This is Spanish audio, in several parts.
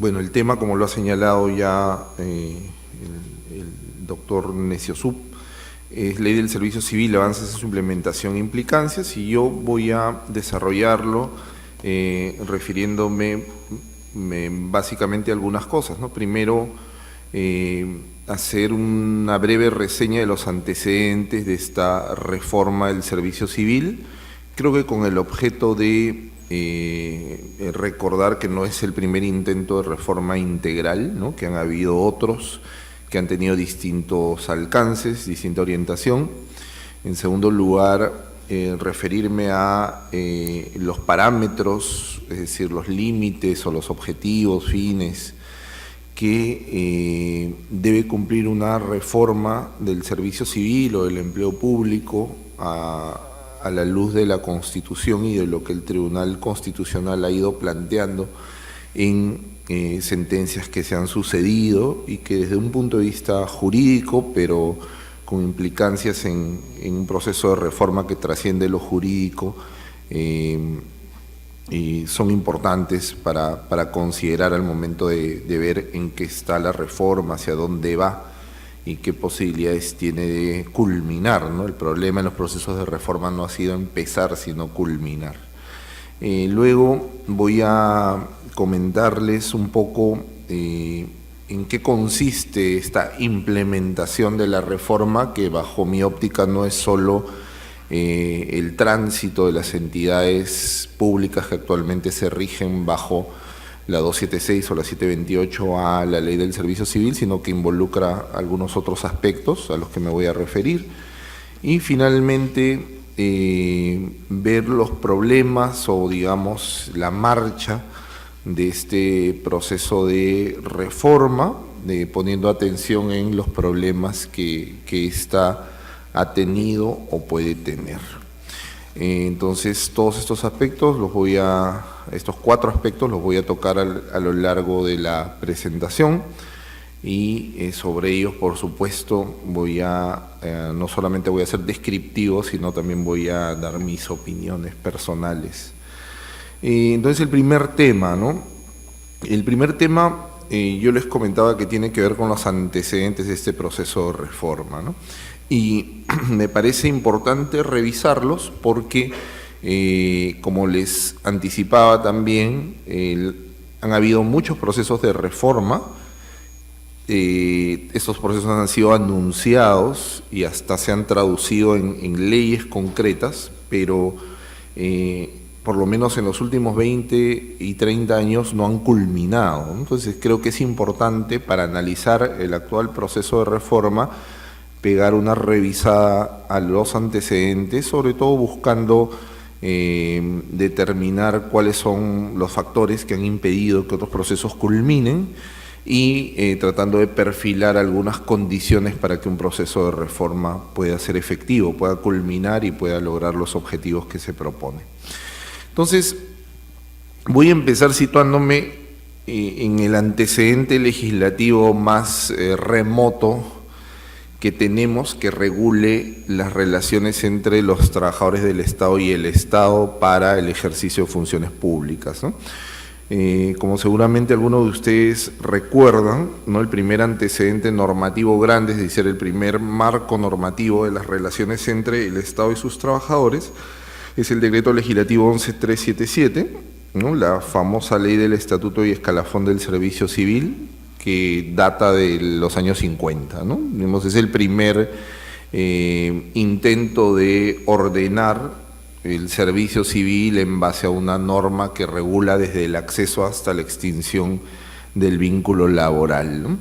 Bueno, el tema, como lo ha señalado ya el doctor Necio Sub, es Ley del Servicio Civil, avances en su implementación e implicancias, y yo voy a desarrollarlo refiriéndome básicamente a algunas cosas, ¿no? Primero, hacer una breve reseña de los antecedentes de esta reforma del servicio civil, creo que con el objeto de recordar que no es el primer intento de reforma integral, ¿no? Que han habido otros que han tenido distintos alcances, distinta orientación. En segundo lugar, referirme a los parámetros, es decir, los límites o los objetivos, fines, que debe cumplir una reforma del servicio civil o del empleo público a la luz de la Constitución y de lo que el Tribunal Constitucional ha ido planteando en sentencias que se han sucedido y que desde un punto de vista jurídico, pero con implicancias en un proceso de reforma que trasciende lo jurídico, y son importantes para considerar al momento de ver en qué está la reforma, hacia dónde va y qué posibilidades tiene de culminar, ¿no? El problema en los procesos de reforma no ha sido empezar, sino culminar. Luego voy a comentarles un poco en qué consiste esta implementación de la reforma, que bajo mi óptica no es solo el tránsito de las entidades públicas que actualmente se rigen bajo la 276 o la 728 a la Ley del Servicio Civil, sino que involucra algunos otros aspectos a los que me voy a referir. Y finalmente, ver los problemas o, digamos, la marcha de este proceso de reforma, poniendo atención en los problemas que ésta ha tenido o puede tener. Entonces, todos estos aspectos estos 4 aspectos los voy a tocar a lo largo de la presentación, y sobre ellos, por supuesto, no solamente voy a ser descriptivo, sino también voy a dar mis opiniones personales. Entonces, el primer tema, ¿no? El primer tema, yo les comentaba que tiene que ver con los antecedentes de este proceso de reforma, ¿no? Y me parece importante revisarlos porque, como les anticipaba también, han habido muchos procesos de reforma. Estos procesos han sido anunciados y hasta se han traducido en leyes concretas, pero por lo menos en los últimos 20 y 30 años no han culminado. Entonces creo que es importante, para analizar el actual proceso de reforma, pegar una revisada a los antecedentes, sobre todo buscando determinar cuáles son los factores que han impedido que otros procesos culminen, y tratando de perfilar algunas condiciones para que un proceso de reforma pueda ser efectivo, pueda culminar y pueda lograr los objetivos que se propone. Entonces, voy a empezar situándome en el antecedente legislativo más remoto que tenemos, que regule las relaciones entre los trabajadores del Estado y el Estado para el ejercicio de funciones públicas, ¿no? Como seguramente algunos de ustedes recuerdan, ¿no? El primer antecedente normativo grande, es decir, el primer marco normativo de las relaciones entre el Estado y sus trabajadores, es el Decreto Legislativo 11377, ¿no? La famosa Ley del Estatuto y Escalafón del Servicio Civil, que data de los años 50, ¿no? Es el primer intento de ordenar el servicio civil en base a una norma que regula desde el acceso hasta la extinción del vínculo laboral, ¿no?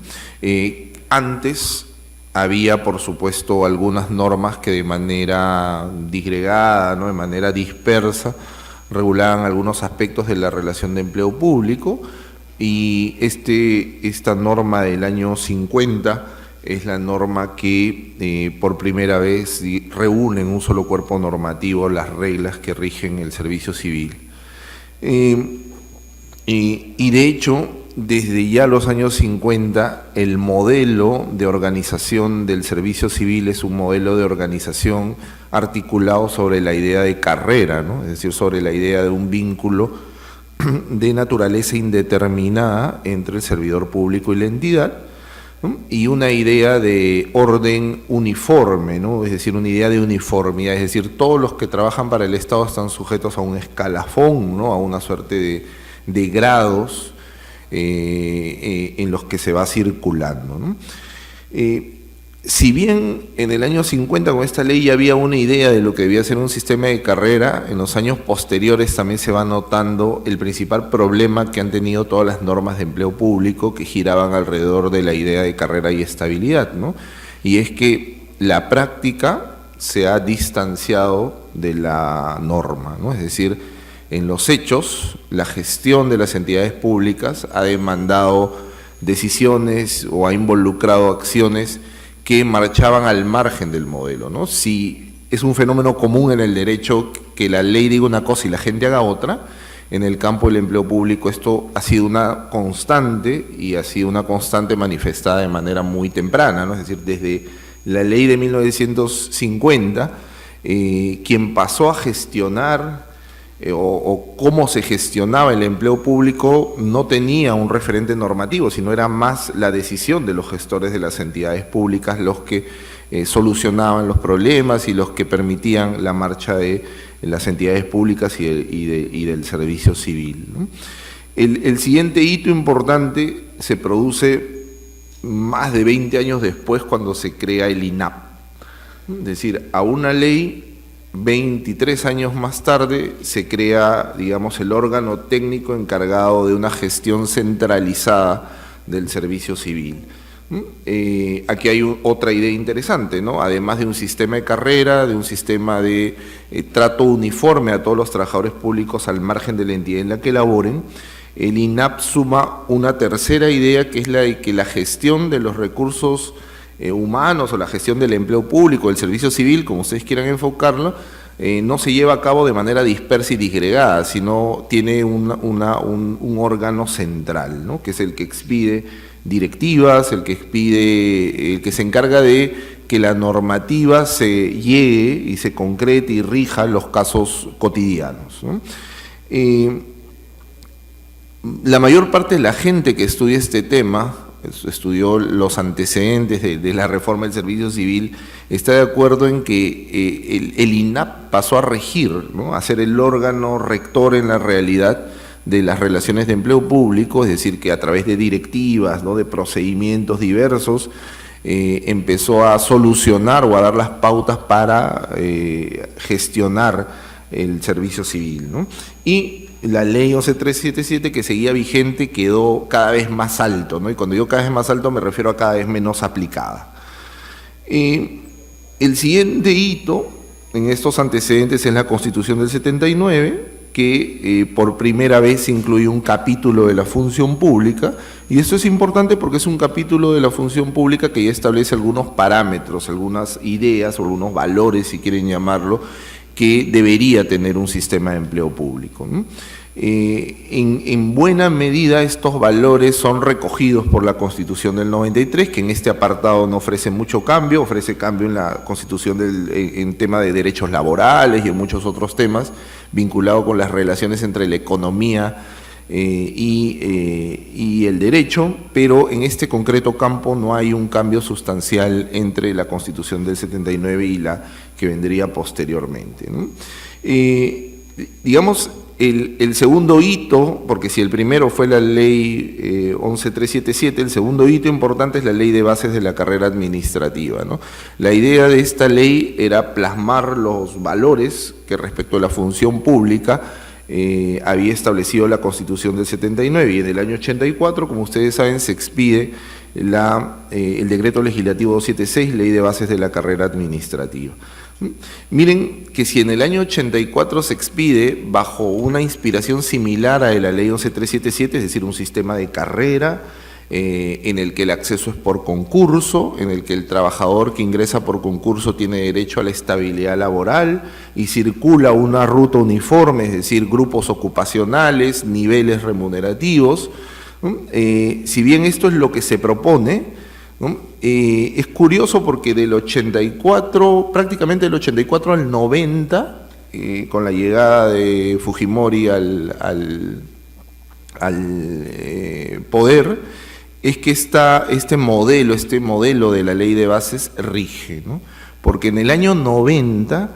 Antes había, por supuesto, algunas normas que de manera disgregada, ¿no? De manera dispersa, regulaban algunos aspectos de la relación de empleo público, y esta norma del año 50 es la norma que por primera vez reúne en un solo cuerpo normativo las reglas que rigen el servicio civil. Y de hecho, desde ya los años 50, el modelo de organización del servicio civil es un modelo de organización articulado sobre la idea de carrera, ¿no? Es decir, sobre la idea de un vínculo de naturaleza indeterminada entre el servidor público y la entidad, ¿no? Y una idea de orden uniforme, ¿no? Es decir, una idea de uniformidad, es decir, todos los que trabajan para el Estado están sujetos a un escalafón, ¿no? A una suerte de grados en los que se va circulando, ¿no? Si bien en el año 50 con esta ley ya había una idea de lo que debía ser un sistema de carrera, en los años posteriores también se va notando el principal problema que han tenido todas las normas de empleo público que giraban alrededor de la idea de carrera y estabilidad, ¿no? Y es que la práctica se ha distanciado de la norma, ¿no? Es decir, en los hechos, la gestión de las entidades públicas ha demandado decisiones o ha involucrado acciones que marchaban al margen del modelo, ¿no? Si es un fenómeno común en el derecho que la ley diga una cosa y la gente haga otra, en el campo del empleo público esto ha sido una constante y ha sido una constante manifestada de manera muy temprana, ¿no? Es decir, desde la ley de 1950, quien pasó a gestionar o cómo se gestionaba el empleo público no tenía un referente normativo, sino era más la decisión de los gestores de las entidades públicas los que solucionaban los problemas y los que permitían la marcha de las entidades públicas y del servicio civil, ¿no? El siguiente hito importante se produce más de 20 años después cuando se crea el INAP, es decir, a una ley 23 años más tarde se crea, digamos, el órgano técnico encargado de una gestión centralizada del servicio civil. Aquí hay otra idea interesante, ¿no? Además de un sistema de carrera, de un sistema de trato uniforme a todos los trabajadores públicos al margen de la entidad en la que laboren, el INAP suma una tercera idea que es la de que la gestión de los recursos humanos o la gestión del empleo público, del servicio civil, como ustedes quieran enfocarlo, no se lleva a cabo de manera dispersa y disgregada, sino tiene un órgano central, ¿no? Que es el que expide directivas, el que se encarga de que la normativa se llegue y se concrete y rija los casos cotidianos, ¿no? La mayor parte de la gente que estudia este tema, estudió los antecedentes de la reforma del servicio civil, está de acuerdo en que el INAP pasó a regir, ¿no? A ser el órgano rector en la realidad de las relaciones de empleo público, es decir, que a través de directivas, ¿no? De procedimientos diversos, empezó a solucionar o a dar las pautas para gestionar el servicio civil, ¿no? Y la ley 11377 que seguía vigente quedó cada vez más alto, ¿no? Y cuando digo cada vez más alto me refiero a cada vez menos aplicada. El siguiente hito en estos antecedentes es la Constitución del 79, que por primera vez incluye un capítulo de la función pública, y esto es importante porque es un capítulo de la función pública que ya establece algunos parámetros, algunas ideas o algunos valores, si quieren llamarlo, que debería tener un sistema de empleo público, ¿no? En buena medida estos valores son recogidos por la Constitución del 93, que en este apartado no ofrece mucho cambio, ofrece cambio en la Constitución en tema de derechos laborales y en muchos otros temas vinculados con las relaciones entre la economía y el derecho, pero en este concreto campo no hay un cambio sustancial entre la Constitución del 79 y la que vendría posteriormente, ¿no? Digamos, el segundo hito, porque si el primero fue la ley 11377, el segundo hito importante es la ley de bases de la carrera administrativa, ¿no? La idea de esta ley era plasmar los valores que respecto a la función pública había establecido la Constitución del 79, y en el año 84, como ustedes saben, se expide el decreto legislativo 276, ley de bases de la carrera administrativa. Miren que si en el año 84 se expide bajo una inspiración similar a la ley 11377, es decir, un sistema de carrera en el que el acceso es por concurso, en el que el trabajador que ingresa por concurso tiene derecho a la estabilidad laboral y circula una ruta uniforme, es decir, grupos ocupacionales, niveles remunerativos, ¿no? Si bien esto es lo que se propone, ¿no? Es curioso porque del 84, prácticamente del 84 al 90, con la llegada de Fujimori poder, es que este modelo de la ley de bases rige, ¿no? Porque en el año 90,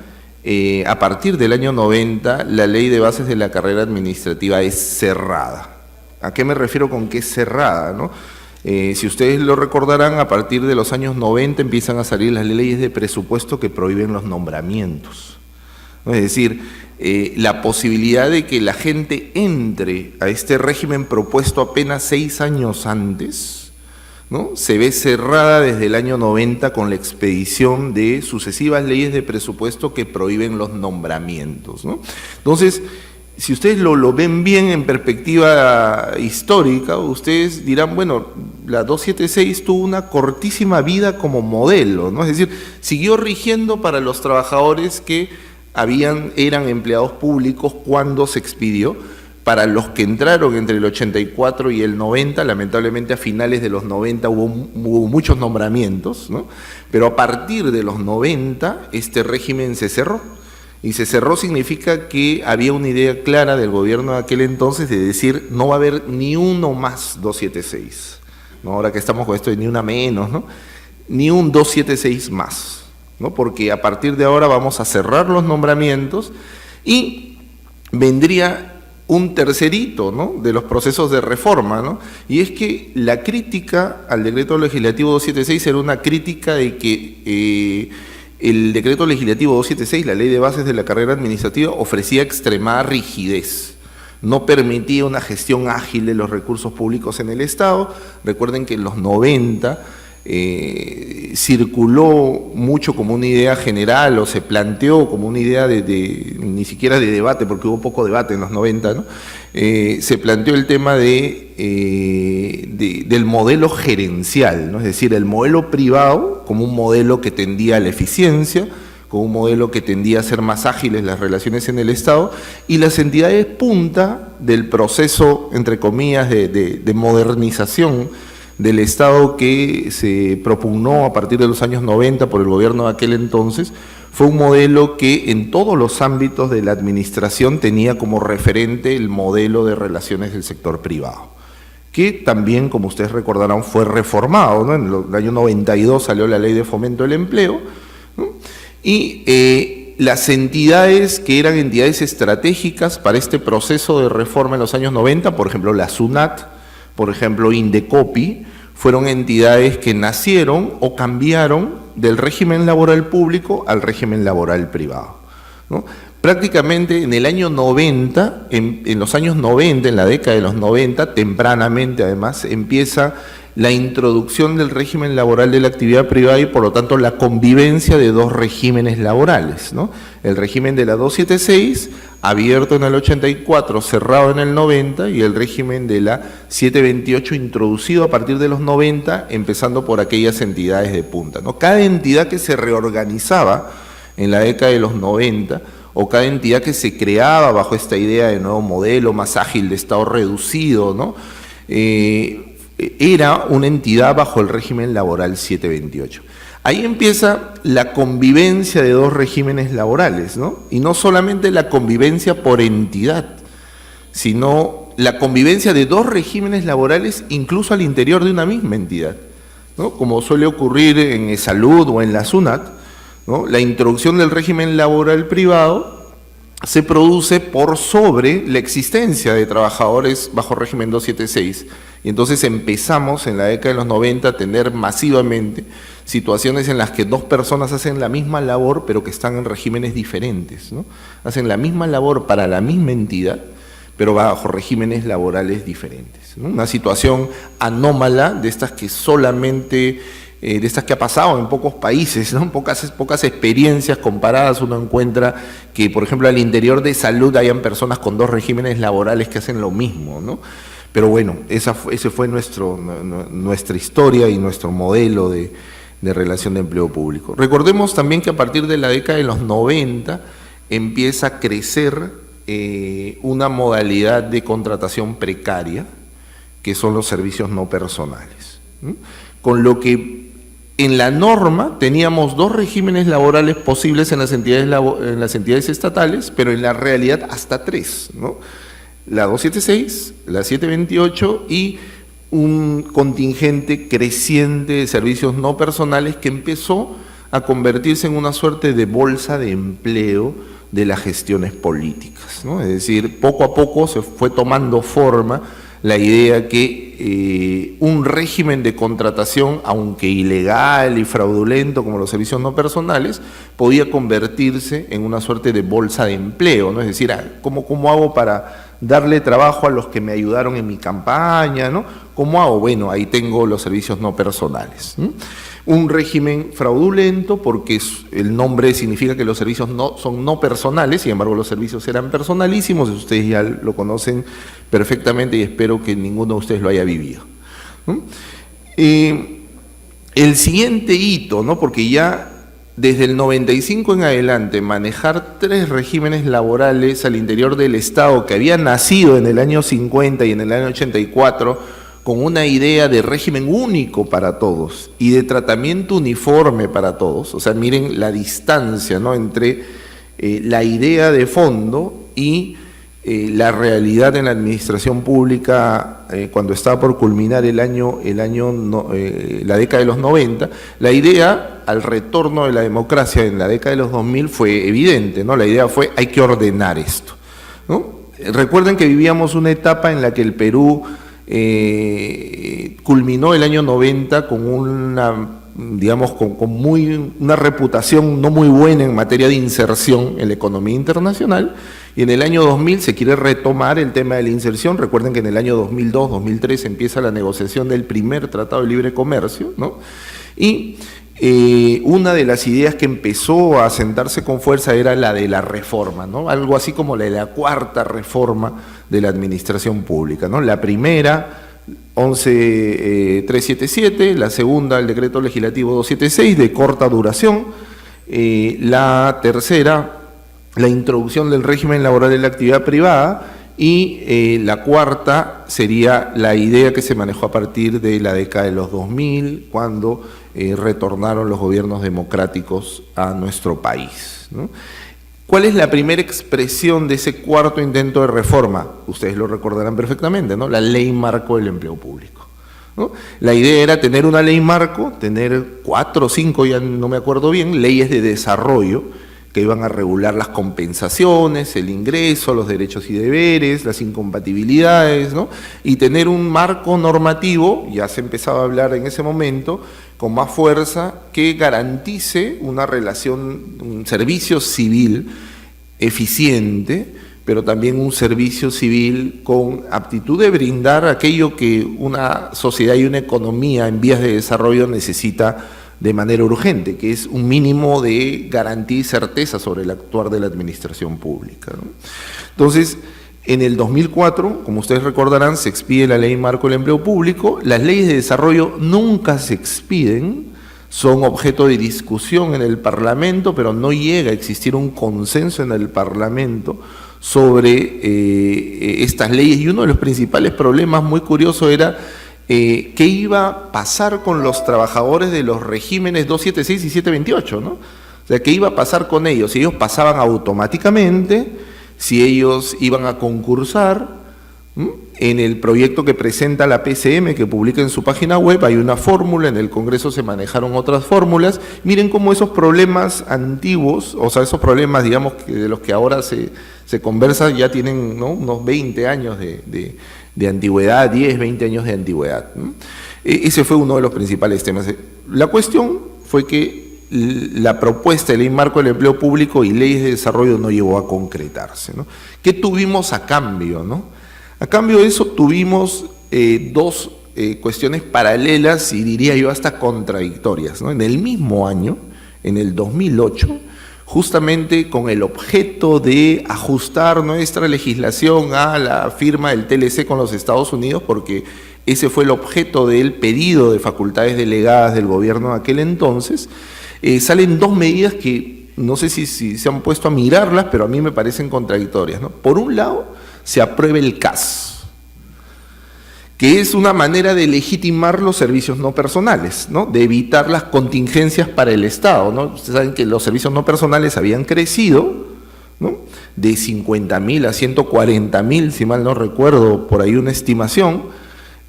a partir del año 90, la ley de bases de la carrera administrativa es cerrada. ¿A qué me refiero con que es cerrada, no? Si ustedes lo recordarán, a partir de los años 90 empiezan a salir las leyes de presupuesto que prohíben los nombramientos, ¿no? Es decir, la posibilidad de que la gente entre a este régimen propuesto apenas 6 años antes, ¿no? Se ve cerrada desde el año 90 con la expedición de sucesivas leyes de presupuesto que prohíben los nombramientos, ¿no? Entonces, si ustedes lo ven bien en perspectiva histórica, ustedes dirán, bueno, la 276 tuvo una cortísima vida como modelo, ¿no? Es decir, siguió rigiendo para los trabajadores que eran empleados públicos cuando se expidió. Para los que entraron entre el 84 y el 90, lamentablemente a finales de los 90 hubo muchos nombramientos, ¿no? Pero a partir de los 90 este régimen se cerró. Y se cerró significa que había una idea clara del gobierno de aquel entonces de decir no va a haber ni uno más 276, ¿no? Ahora que estamos con esto de ni una menos, ¿no? Ni un 276 más, ¿no? Porque a partir de ahora vamos a cerrar los nombramientos y vendría un tercerito, ¿no? De los procesos de reforma, ¿no? Y es que la crítica al decreto legislativo 276 era una crítica de que el decreto legislativo 276, la ley de bases de la carrera administrativa, ofrecía extremada rigidez, no permitía una gestión ágil de los recursos públicos en el Estado. Recuerden que en los 90 circuló mucho como una idea general o se planteó como una idea ni siquiera de debate, porque hubo poco debate en los 90, ¿no? Se planteó el tema del modelo gerencial, ¿no? Es decir, el modelo privado como un modelo que tendía a la eficiencia, como un modelo que tendía a ser más ágiles las relaciones en el Estado, y las entidades punta del proceso, entre comillas, de modernización del Estado que se propugnó a partir de los años 90 por el gobierno de aquel entonces, fue un modelo que en todos los ámbitos de la administración tenía como referente el modelo de relaciones del sector privado, que también, como ustedes recordarán, fue reformado, ¿no? En el año 92 salió la Ley de Fomento del Empleo, ¿no? Y las entidades que eran entidades estratégicas para este proceso de reforma en los años 90, por ejemplo la SUNAT, por ejemplo Indecopi, fueron entidades que nacieron o cambiaron del régimen laboral público al régimen laboral privado, ¿no? Prácticamente en el año 90, en los años 90, en la década de los 90, tempranamente además, empieza la introducción del régimen laboral de la actividad privada y por lo tanto la convivencia de dos regímenes laborales, ¿no? El régimen de la 276, abierto en el 84, cerrado en el 90, y el régimen de la 728, introducido a partir de los 90, empezando por aquellas entidades de punta, ¿no? Cada entidad que se reorganizaba en la década de los 90, o cada entidad que se creaba bajo esta idea de nuevo modelo más ágil de Estado reducido, ¿no? Era una entidad bajo el régimen laboral 728. Ahí empieza la convivencia de dos regímenes laborales, ¿no? Y no solamente la convivencia por entidad, sino la convivencia de dos regímenes laborales incluso al interior de una misma entidad, ¿no? Como suele ocurrir en Salud o en la SUNAT, ¿no? La introducción del régimen laboral privado se produce por sobre la existencia de trabajadores bajo régimen 276. Y entonces empezamos en la década de los 90 a tener masivamente situaciones en las que dos personas hacen la misma labor, pero que están en regímenes diferentes, ¿no? Hacen la misma labor para la misma entidad, pero bajo regímenes laborales diferentes, ¿no? Una situación anómala de estas que solamente... de estas que ha pasado en pocos países, ¿no? Pocas experiencias comparadas. Uno encuentra que, por ejemplo, al interior de Salud hayan personas con dos regímenes laborales que hacen lo mismo, ¿no? Pero bueno, ese fue nuestra historia y nuestro modelo de relación de empleo público. Recordemos también que a partir de la década de los 90 empieza a crecer una modalidad de contratación precaria, que son los servicios no personales, ¿no? Con lo que en la norma teníamos dos regímenes laborales posibles en las entidades estatales, pero en la realidad hasta tres, ¿no? la 276, la 728 y un contingente creciente de servicios no personales que empezó a convertirse en una suerte de bolsa de empleo de las gestiones políticas, ¿no? Es decir, poco a poco se fue tomando forma la idea que un régimen de contratación, aunque ilegal y fraudulento como los servicios no personales, podía convertirse en una suerte de bolsa de empleo, ¿no? Es decir, ¿cómo hago para darle trabajo a los que me ayudaron en mi campaña, ¿no? ¿Cómo hago? Bueno, ahí tengo los servicios no personales, ¿no? Un régimen fraudulento porque el nombre significa que los servicios son no personales, sin embargo los servicios eran personalísimos, ustedes ya lo conocen perfectamente y espero que ninguno de ustedes lo haya vivido, ¿no? El siguiente hito, ¿no? Porque ya desde el 95 en adelante manejar 3 regímenes laborales al interior del Estado que habían nacido en el año 50 y en el año 84 con una idea de régimen único para todos y de tratamiento uniforme para todos, o sea, miren la distancia, ¿no?, entre la idea de fondo y la realidad en la administración pública cuando estaba por culminar la década de los 90, la idea al retorno de la democracia en la década de los 2000 fue evidente, ¿no? La idea fue hay que ordenar esto, ¿no? Recuerden que vivíamos una etapa en la que el Perú culminó el año 90 con una, digamos, una reputación no muy buena en materia de inserción en la economía internacional, y en el año 2000 se quiere retomar el tema de la inserción. Recuerden que en el año 2002, 2003 empieza la negociación del primer Tratado de Libre Comercio, ¿no? Y una de las ideas que empezó a sentarse con fuerza era la de la reforma, ¿no? Algo así como la de la cuarta reforma de la administración pública, ¿no? La primera, 11.377, la segunda, el decreto legislativo 276, de corta duración, la tercera, la introducción del régimen laboral de la actividad privada, y la cuarta sería la idea que se manejó a partir de la década de los 2000, cuando retornaron los gobiernos democráticos a nuestro país, ¿no? ¿Cuál es la primera expresión de ese cuarto intento de reforma? Ustedes lo recordarán perfectamente, ¿no? La Ley Marco del Empleo Público, ¿no? La idea era tener una ley marco, tener 4 o 5, ya no me acuerdo bien, leyes de desarrollo que iban a regular las compensaciones, el ingreso, los derechos y deberes, las incompatibilidades, ¿no? Y tener un marco normativo, ya se empezaba a hablar en ese momento, con más fuerza, que garantice una relación, un servicio civil eficiente, pero también un servicio civil con aptitud de brindar aquello que una sociedad y una economía en vías de desarrollo necesita de manera urgente, que es un mínimo de garantía y certeza sobre el actuar de la administración pública, ¿no? Entonces, en el 2004, como ustedes recordarán, se expide la Ley Marco del Empleo Público. Las leyes de desarrollo nunca se expiden, son objeto de discusión en el Parlamento, pero no llega a existir un consenso en el Parlamento sobre estas leyes. Y uno de los principales problemas, muy curioso, era qué iba a pasar con los trabajadores de los regímenes 276 y 728, ¿no? O sea, qué iba a pasar con ellos, si ellos pasaban automáticamente, si ellos iban a concursar. En el proyecto que presenta la PCM, que publica en su página web, hay una fórmula, en el Congreso se manejaron otras fórmulas. Miren cómo esos problemas antiguos, o sea, esos problemas, digamos, de los que ahora se conversa, ya tienen, ¿no?, unos 20 años de antigüedad, 10, 20 años de antigüedad, ¿no? Ese fue uno de los principales temas. La cuestión fue que la propuesta de Ley Marco del Empleo Público y leyes de desarrollo no llegó a concretarse, ¿no? ¿Qué tuvimos a cambio, no? A cambio de eso tuvimos dos cuestiones paralelas y diría yo hasta contradictorias, ¿no? En el mismo año, en el 2008, justamente con el objeto de ajustar nuestra legislación a la firma del TLC con los Estados Unidos, porque ese fue el objeto del pedido de facultades delegadas del gobierno de aquel entonces, salen 2 medidas que no sé si se han puesto a mirarlas, pero a mí me parecen contradictorias, ¿no? Por un lado, se aprueba el CAS, que es una manera de legitimar los servicios no personales, ¿no? De evitar las contingencias para el Estado, ¿no? Ustedes saben que los servicios no personales habían crecido, ¿no? De 50.000 a 140.000, si mal no recuerdo, por ahí una estimación,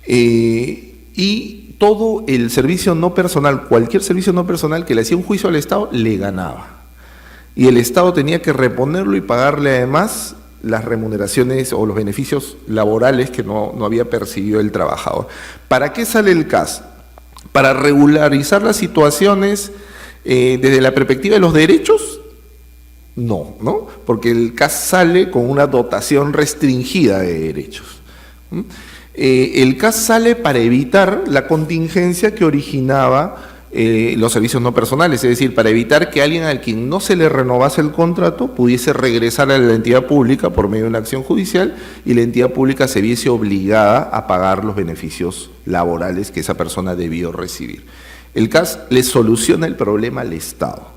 y todo el servicio no personal, cualquier servicio no personal que le hacía un juicio al Estado, le ganaba. Y el Estado tenía que reponerlo y pagarle además las remuneraciones o los beneficios laborales que no había percibido el trabajador. ¿Para qué sale el CAS? Para regularizar las situaciones desde la perspectiva de los derechos. No, porque el CAS sale con una dotación restringida de derechos. El CAS sale para evitar la contingencia que originaba los servicios no personales, es decir, para evitar que alguien al quien no se le renovase el contrato pudiese regresar a la entidad pública por medio de una acción judicial y la entidad pública se viese obligada a pagar los beneficios laborales que esa persona debió recibir. El CAS le soluciona el problema al Estado,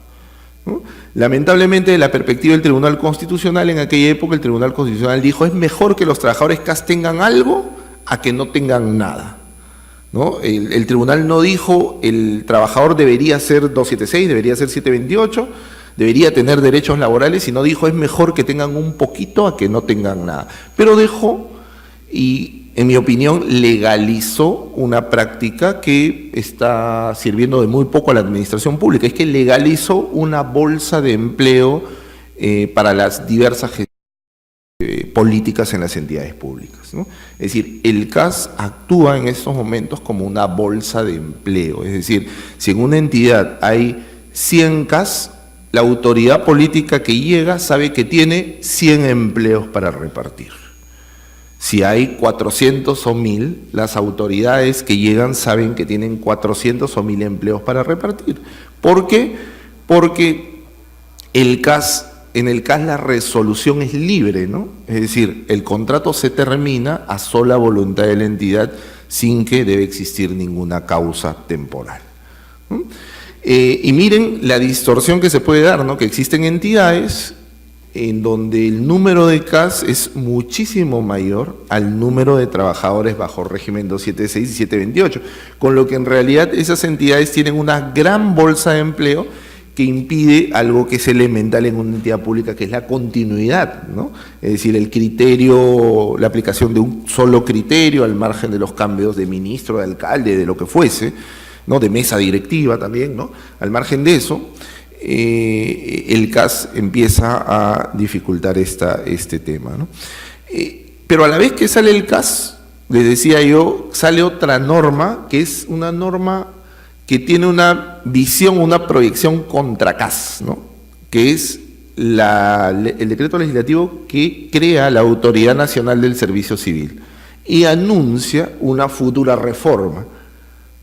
¿no? Lamentablemente, de la perspectiva del Tribunal Constitucional, en aquella época el Tribunal Constitucional dijo: es mejor que los trabajadores CAS tengan algo a que no tengan nada, ¿no? El tribunal no dijo el trabajador debería ser 276, debería ser 728, debería tener derechos laborales, sino dijo es mejor que tengan un poquito a que no tengan nada. Pero dejó, y en mi opinión legalizó una práctica que está sirviendo de muy poco a la administración pública, es que legalizó una bolsa de empleo para las diversas políticas en las entidades públicas, ¿no? Es decir, el CAS actúa en estos momentos como una bolsa de empleo, es decir, si en una entidad hay 100 CAS, la autoridad política que llega sabe que tiene 100 empleos para repartir. Si hay 400 o 1000, las autoridades que llegan saben que tienen 400 o 1000 empleos para repartir. ¿Por qué? Porque en el CAS la resolución es libre, ¿no? Es decir, el contrato se termina a sola voluntad de la entidad sin que debe existir ninguna causa temporal, ¿no? Y miren la distorsión que se puede dar, ¿no? Que existen entidades en donde el número de CAS es muchísimo mayor al número de trabajadores bajo régimen 276 y 728, con lo que en realidad esas entidades tienen una gran bolsa de empleo que impide algo que es elemental en una entidad pública, que es la continuidad, ¿no? Es decir, el criterio, la aplicación de un solo criterio al margen de los cambios de ministro, de alcalde, de lo que fuese, ¿no? De mesa directiva también, ¿no? Al margen de eso, el CAS empieza a dificultar este tema, ¿no? Pero a la vez que sale el CAS, les decía yo, sale otra norma, que es una norma que tiene una visión, una proyección contra CAS, ¿no? Que es el decreto legislativo que crea la Autoridad Nacional del Servicio Civil y anuncia una futura reforma,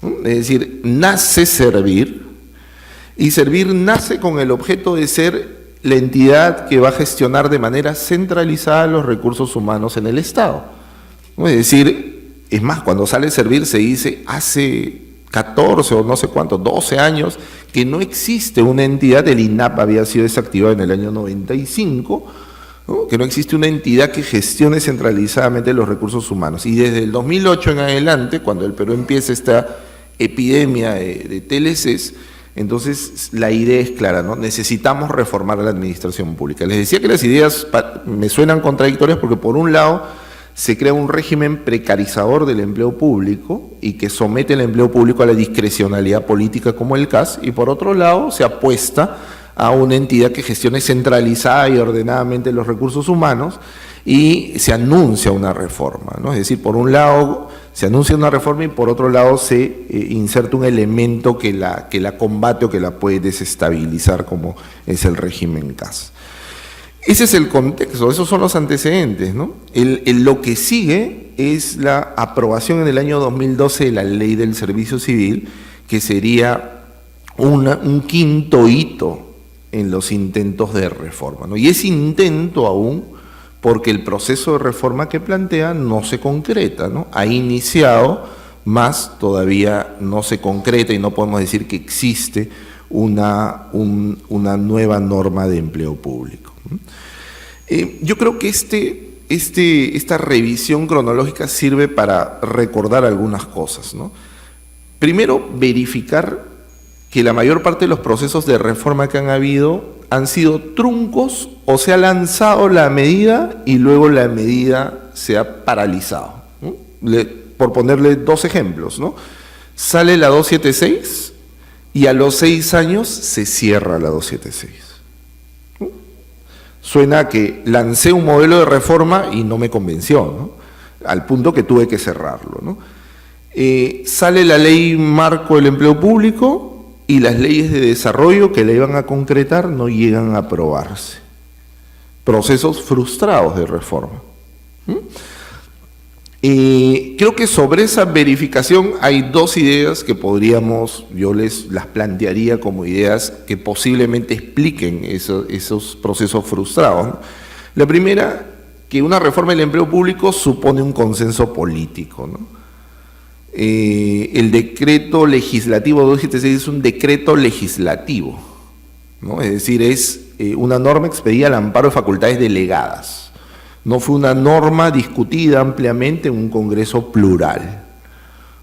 ¿no? Es decir, nace Servir, y Servir nace con el objeto de ser la entidad que va a gestionar de manera centralizada los recursos humanos en el Estado, ¿no? Es decir, es más, cuando sale Servir se dice hace 14 o no sé cuánto, 12 años, que no existe una entidad, el INAP había sido desactivado en el año 95, ¿no? Que no existe una entidad que gestione centralizadamente los recursos humanos. Y desde el 2008 en adelante, cuando el Perú empieza esta epidemia de TLCs, entonces la idea es clara, ¿no? Necesitamos reformar la administración pública. Les decía que las ideas me suenan contradictorias porque por un lado se crea un régimen precarizador del empleo público y que somete el empleo público a la discrecionalidad política como el CAS, y por otro lado se apuesta a una entidad que gestione centralizada y ordenadamente los recursos humanos y se anuncia una reforma, ¿no? Es decir, por un lado se anuncia una reforma y por otro lado se inserta un elemento que la combate o que la puede desestabilizar, como es el régimen CAS. Ese es el contexto, esos son los antecedentes, ¿no? Lo que sigue es la aprobación en el año 2012 de la Ley del Servicio Civil, que sería un quinto hito en los intentos de reforma, ¿no? Y es intento aún porque el proceso de reforma que plantea no se concreta, ¿no? Ha iniciado, más todavía no se concreta y no podemos decir que existe una nueva norma de empleo público. Yo creo que esta revisión cronológica sirve para recordar algunas cosas, ¿no? Primero, verificar que la mayor parte de los procesos de reforma que han habido han sido truncos o se ha lanzado la medida y luego la medida se ha paralizado, ¿no? Por ponerle dos ejemplos, ¿no? Sale la 276 y a los 6 años se cierra la 276. ¿No? Suena que lancé un modelo de reforma y no me convenció, ¿no? Al punto que tuve que cerrarlo, ¿no? Sale la ley marco del empleo público y las leyes de desarrollo que la iban a concretar no llegan a aprobarse. Procesos frustrados de reforma. Creo que sobre esa verificación hay dos ideas que yo las plantearía como ideas que posiblemente expliquen esos procesos frustrados, ¿no? La primera, que una reforma del empleo público supone un consenso político, ¿no? El decreto legislativo 276 es un decreto legislativo, ¿no? Es decir, es una norma expedida al amparo de facultades delegadas. No fue una norma discutida ampliamente en un congreso plural,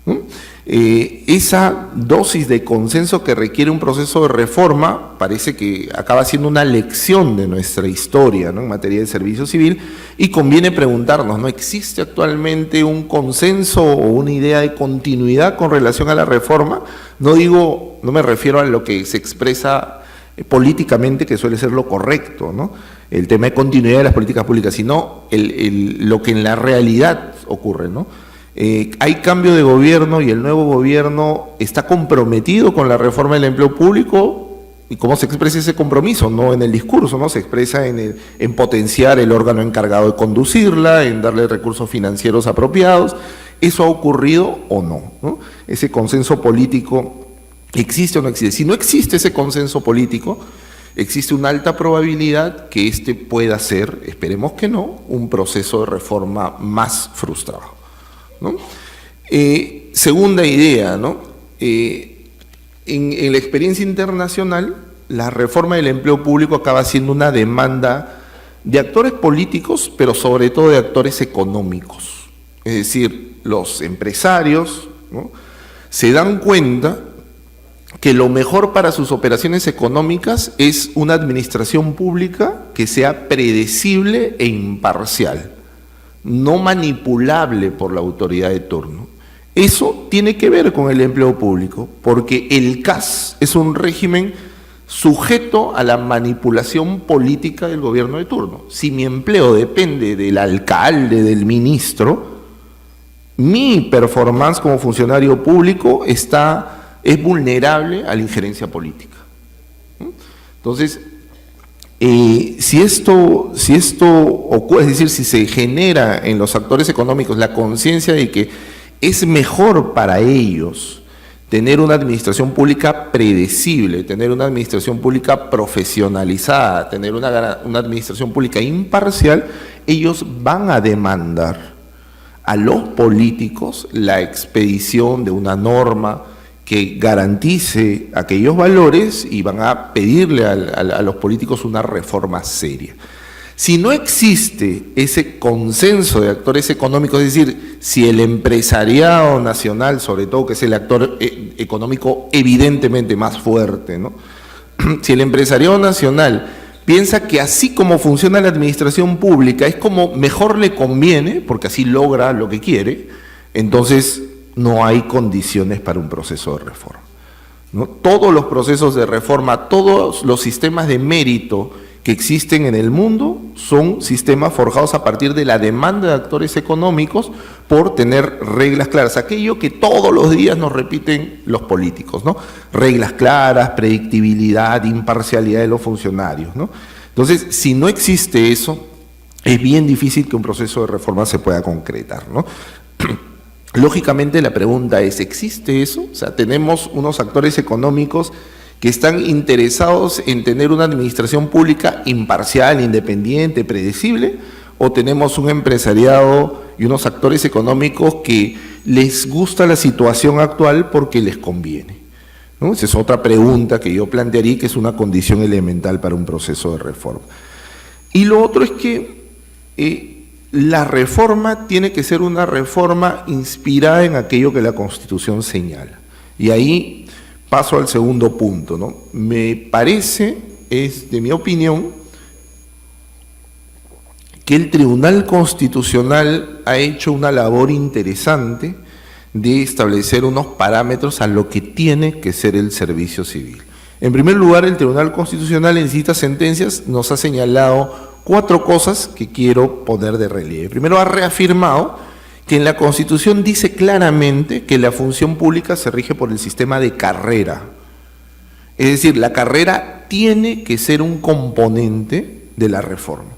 ¿no? Esa dosis de consenso que requiere un proceso de reforma parece que acaba siendo una lección de nuestra historia, ¿no? En materia de servicio civil, y conviene preguntarnos, ¿no? ¿Existe actualmente un consenso o una idea de continuidad con relación a la reforma? No me refiero a lo que se expresa políticamente, que suele ser lo correcto, ¿no? El tema de continuidad de las políticas públicas, sino lo que en la realidad ocurre, ¿no? Hay cambio de gobierno y el nuevo gobierno está comprometido con la reforma del empleo público, y cómo se expresa ese compromiso, no en el discurso, ¿no? Se expresa en potenciar el órgano encargado de conducirla, en darle recursos financieros apropiados. ¿Eso ha ocurrido o no, ¿no? Ese consenso político ¿existe o no existe? Si no existe ese consenso político, existe una alta probabilidad que pueda ser, esperemos que no, un proceso de reforma más frustrado, ¿no? Segunda idea, ¿no? En la experiencia internacional, la reforma del empleo público acaba siendo una demanda de actores políticos, pero sobre todo de actores económicos. Es decir, los empresarios, ¿no? Se dan cuenta que lo mejor para sus operaciones económicas es una administración pública que sea predecible e imparcial, no manipulable por la autoridad de turno. Eso tiene que ver con el empleo público, porque el CAS es un régimen sujeto a la manipulación política del gobierno de turno. Si mi empleo depende del alcalde, del ministro, mi performance como funcionario público es vulnerable a la injerencia política. Entonces, si esto ocurre, es decir, si se genera en los actores económicos la conciencia de que es mejor para ellos tener una administración pública predecible, tener una administración pública profesionalizada, tener una administración pública imparcial, ellos van a demandar a los políticos la expedición de una norma que garantice aquellos valores y van a pedirle a los políticos una reforma seria. Si no existe ese consenso de actores económicos, es decir, si el empresariado nacional, sobre todo, que es el actor económico evidentemente más fuerte, ¿no? Si el empresariado nacional piensa que así como funciona la administración pública es como mejor le conviene, porque así logra lo que quiere, entonces no hay condiciones para un proceso de reforma, ¿no? Todos los procesos de reforma, todos los sistemas de mérito que existen en el mundo son sistemas forjados a partir de la demanda de actores económicos por tener reglas claras, aquello que todos los días nos repiten los políticos, ¿no? Reglas claras, predictibilidad, imparcialidad de los funcionarios, ¿no? Entonces, si no existe eso, es bien difícil que un proceso de reforma se pueda concretar, ¿no? Lógicamente la pregunta es, ¿existe eso? O sea, tenemos unos actores económicos que están interesados en tener una administración pública imparcial, independiente, predecible, o tenemos un empresariado y unos actores económicos que les gusta la situación actual porque les conviene, ¿no? Esa es otra pregunta que yo plantearía, que es una condición elemental para un proceso de reforma. Y lo otro es que la reforma tiene que ser una reforma inspirada en aquello que la Constitución señala. Y ahí paso al segundo punto, ¿no? Me parece, es de mi opinión, que el Tribunal Constitucional ha hecho una labor interesante de establecer unos parámetros a lo que tiene que ser el servicio civil. En primer lugar, el Tribunal Constitucional en distintas sentencias nos ha señalado 4 cosas que quiero poner de relieve. Primero, ha reafirmado que en la Constitución dice claramente que la función pública se rige por el sistema de carrera. Es decir, la carrera tiene que ser un componente de la reforma.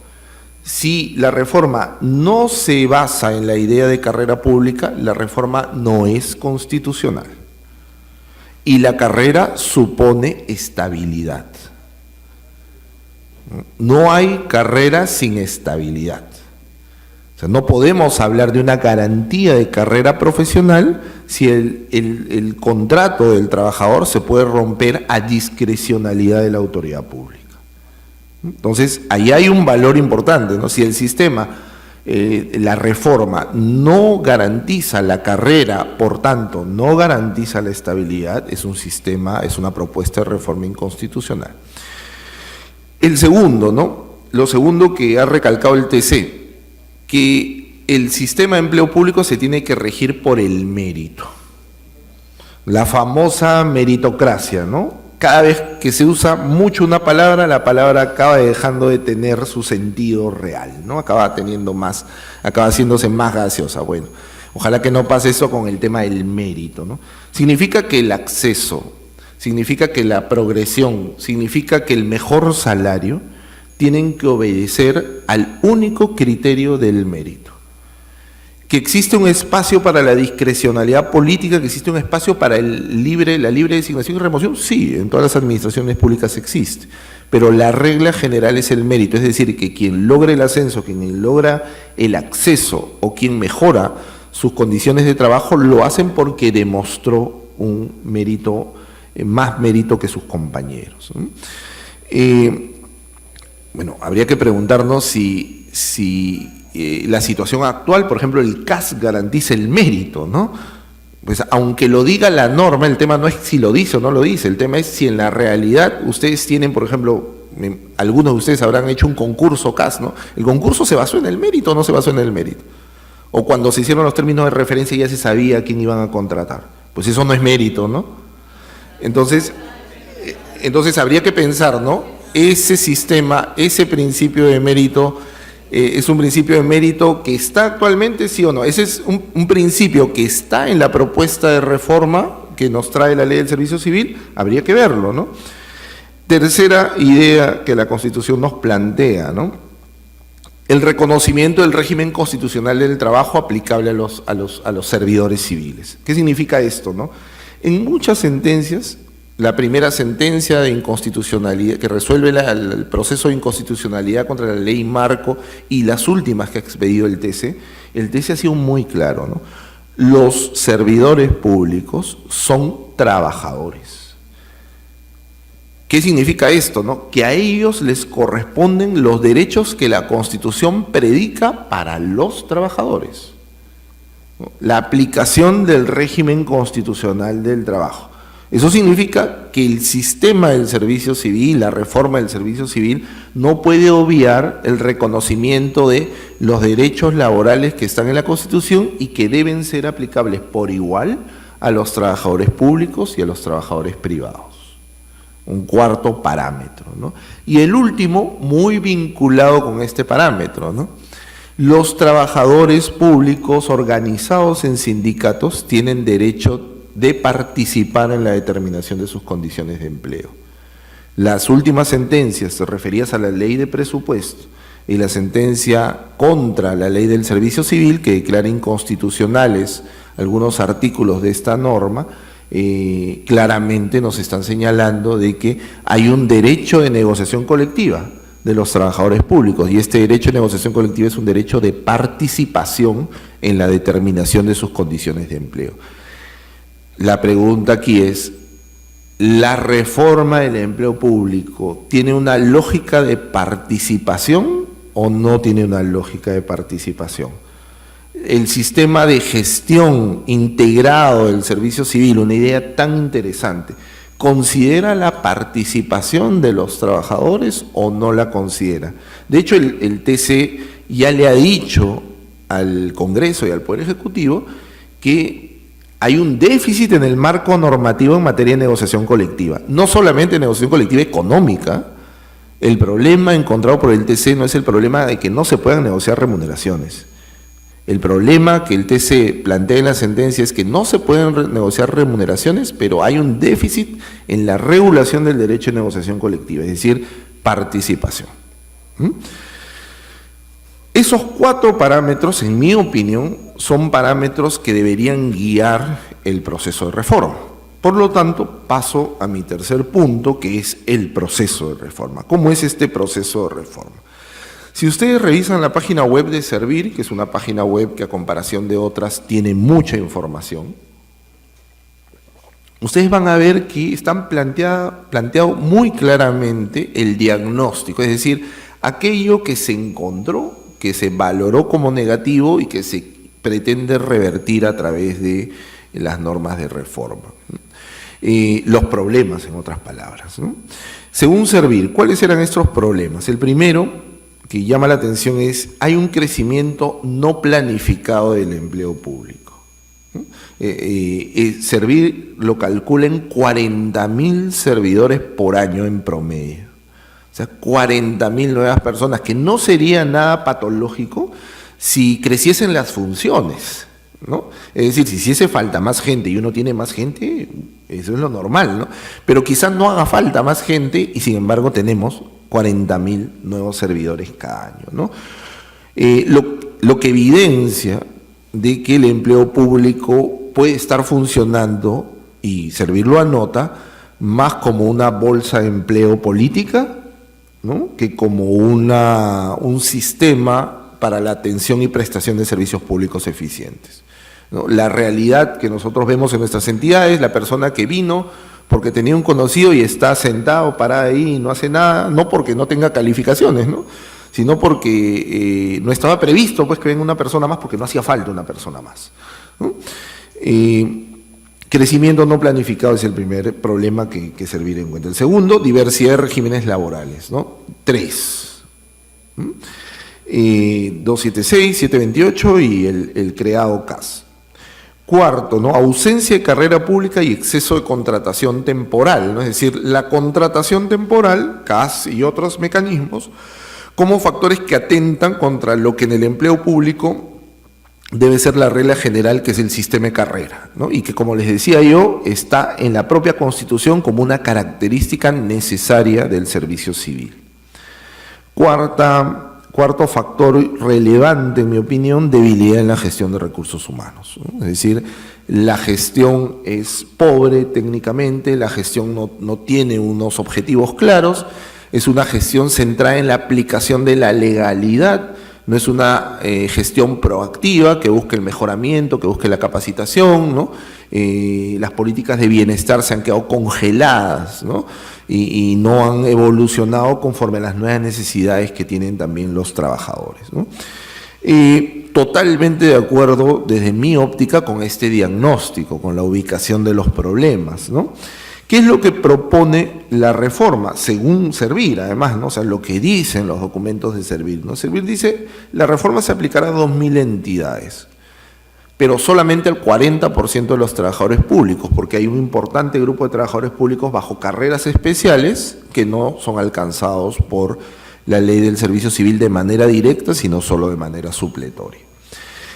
Si la reforma no se basa en la idea de carrera pública, la reforma no es constitucional. Y la carrera supone estabilidad. No hay carrera sin estabilidad. O sea, no podemos hablar de una garantía de carrera profesional si el contrato del trabajador se puede romper a discrecionalidad de la autoridad pública. Entonces, ahí hay un valor importante, ¿no? Si el sistema, la reforma, no garantiza la carrera, por tanto, no garantiza la estabilidad, es un sistema, es una propuesta de reforma inconstitucional. El segundo, ¿no? Lo segundo que ha recalcado el TC, que el sistema de empleo público se tiene que regir por el mérito. La famosa meritocracia, ¿no? Cada vez que se usa mucho una palabra, la palabra acaba dejando de tener su sentido real, ¿no? Acaba haciéndose más gaseosa. Bueno, ojalá que no pase eso con el tema del mérito, ¿no? Significa que el acceso, significa que la progresión, significa que el mejor salario tienen que obedecer al único criterio del mérito. Que existe un espacio para la discrecionalidad política, que existe un espacio para la libre designación y remoción, sí, en todas las administraciones públicas existe, pero la regla general es el mérito, es decir, que quien logra el ascenso, quien logra el acceso o quien mejora sus condiciones de trabajo, lo hacen porque demostró un mérito, más mérito que sus compañeros. Bueno, habría que preguntarnos si la situación actual, por ejemplo, el CAS garantiza el mérito, ¿no? Pues aunque lo diga la norma, el tema no es si lo dice o no lo dice, el tema es si en la realidad ustedes tienen, por ejemplo, algunos de ustedes habrán hecho un concurso CAS, ¿no? ¿El concurso se basó en el mérito o no se basó en el mérito? O cuando se hicieron los términos de referencia ya se sabía a quién iban a contratar. Pues eso no es mérito, ¿no? Entonces habría que pensar, ¿no? Ese sistema, ese principio de mérito, es un principio de mérito que está actualmente, sí o no. Ese es un principio que está en la propuesta de reforma que nos trae la ley del servicio civil, habría que verlo, ¿no? Tercera idea que la Constitución nos plantea, ¿no? El reconocimiento del régimen constitucional del trabajo aplicable a los servidores civiles. ¿Qué significa esto, no? En muchas sentencias, la primera sentencia de inconstitucionalidad que resuelve el proceso de inconstitucionalidad contra la ley marco y las últimas que ha expedido el TC ha sido muy claro, ¿no? Los servidores públicos son trabajadores. ¿Qué significa esto, no? Que a ellos les corresponden los derechos que la Constitución predica para los trabajadores. La aplicación del régimen constitucional del trabajo. Eso significa que el sistema del servicio civil, la reforma del servicio civil, no puede obviar el reconocimiento de los derechos laborales que están en la Constitución y que deben ser aplicables por igual a los trabajadores públicos y a los trabajadores privados. Un cuarto parámetro, ¿no? Y el último, muy vinculado con este parámetro, ¿no? Los trabajadores públicos organizados en sindicatos tienen derecho de participar en la determinación de sus condiciones de empleo. Las últimas sentencias referidas a la ley de presupuesto y la sentencia contra la ley del servicio civil, que declara inconstitucionales algunos artículos de esta norma, claramente nos están señalando de que hay un derecho de negociación colectiva de los trabajadores públicos, y este derecho de negociación colectiva es un derecho de participación en la determinación de sus condiciones de empleo. La pregunta aquí es, ¿la reforma del empleo público tiene una lógica de participación o no tiene una lógica de participación? El sistema de gestión integrado del servicio civil, una idea tan interesante, ¿considera la participación de los trabajadores o no la considera? De hecho, el TC ya le ha dicho al Congreso y al Poder Ejecutivo que hay un déficit en el marco normativo en materia de negociación colectiva. No solamente negociación colectiva económica, el problema encontrado por el TC no es el problema de que no se puedan negociar remuneraciones. El problema que el TC plantea en la sentencia es que no se pueden negociar remuneraciones, pero hay un déficit en la regulación del derecho de negociación colectiva, es decir, participación. Esos 4 parámetros, en mi opinión, son parámetros que deberían guiar el proceso de reforma. Por lo tanto, paso a mi tercer punto, que es el proceso de reforma. ¿Cómo es este proceso de reforma? Si ustedes revisan la página web de Servir, que es una página web que a comparación de otras tiene mucha información, ustedes van a ver que están planteado muy claramente el diagnóstico, es decir, aquello que se encontró, que se valoró como negativo y que se pretende revertir a través de las normas de reforma. Los problemas, en otras palabras, ¿no? Según Servir, ¿cuáles eran estos problemas? El primero que llama la atención es, hay un crecimiento no planificado del empleo público. Servir lo calcula en 40.000 servidores por año en promedio. O sea, 40.000 nuevas personas, que no sería nada patológico si creciesen las funciones, ¿no? Es decir, si hiciese falta más gente y uno tiene más gente, eso es lo normal, ¿no? Pero quizás no haga falta más gente y sin embargo tenemos 40.000 nuevos servidores cada año, ¿no? Lo que evidencia de que el empleo público puede estar funcionando, y Servir lo anota, más como una bolsa de empleo política, ¿no?, que como un sistema para la atención y prestación de servicios públicos eficientes, ¿no? La realidad que nosotros vemos en nuestras entidades, la persona que vino porque tenía un conocido y está sentado, parado ahí y no hace nada, no porque no tenga calificaciones, ¿no?, sino porque no estaba previsto pues que venga una persona más, porque no hacía falta una persona más, ¿no? Crecimiento no planificado es el primer problema que Servir encuentra. El segundo, diversidad de regímenes laborales, ¿no? 3. 276, 728 y el creado CAS. Cuarto, ¿no?, ausencia de carrera pública y exceso de contratación temporal, ¿no? Es decir, la contratación temporal, CAS y otros mecanismos, como factores que atentan contra lo que en el empleo público debe ser la regla general, que es el sistema de carrera, ¿no?, y que, como les decía yo, está en la propia Constitución como una característica necesaria del servicio civil. Cuarto factor relevante, en mi opinión, debilidad en la gestión de recursos humanos, ¿no? Es decir, la gestión es pobre técnicamente, la gestión no tiene unos objetivos claros, es una gestión centrada en la aplicación de la legalidad, no es una gestión proactiva que busque el mejoramiento, que busque la capacitación, ¿no? Las políticas de bienestar se han quedado congeladas, ¿no?, y no han evolucionado conforme a las nuevas necesidades que tienen también los trabajadores, ¿no? Totalmente de acuerdo desde mi óptica con este diagnóstico, con la ubicación de los problemas, ¿no? ¿Qué es lo que propone la reforma? Según Servir, además, ¿no? O sea, lo que dicen los documentos de Servir, ¿no? Servir dice, la reforma se aplicará a 2.000 entidades, pero solamente al 40% de los trabajadores públicos, porque hay un importante grupo de trabajadores públicos bajo carreras especiales que no son alcanzados por la ley del servicio civil de manera directa, sino solo de manera supletoria.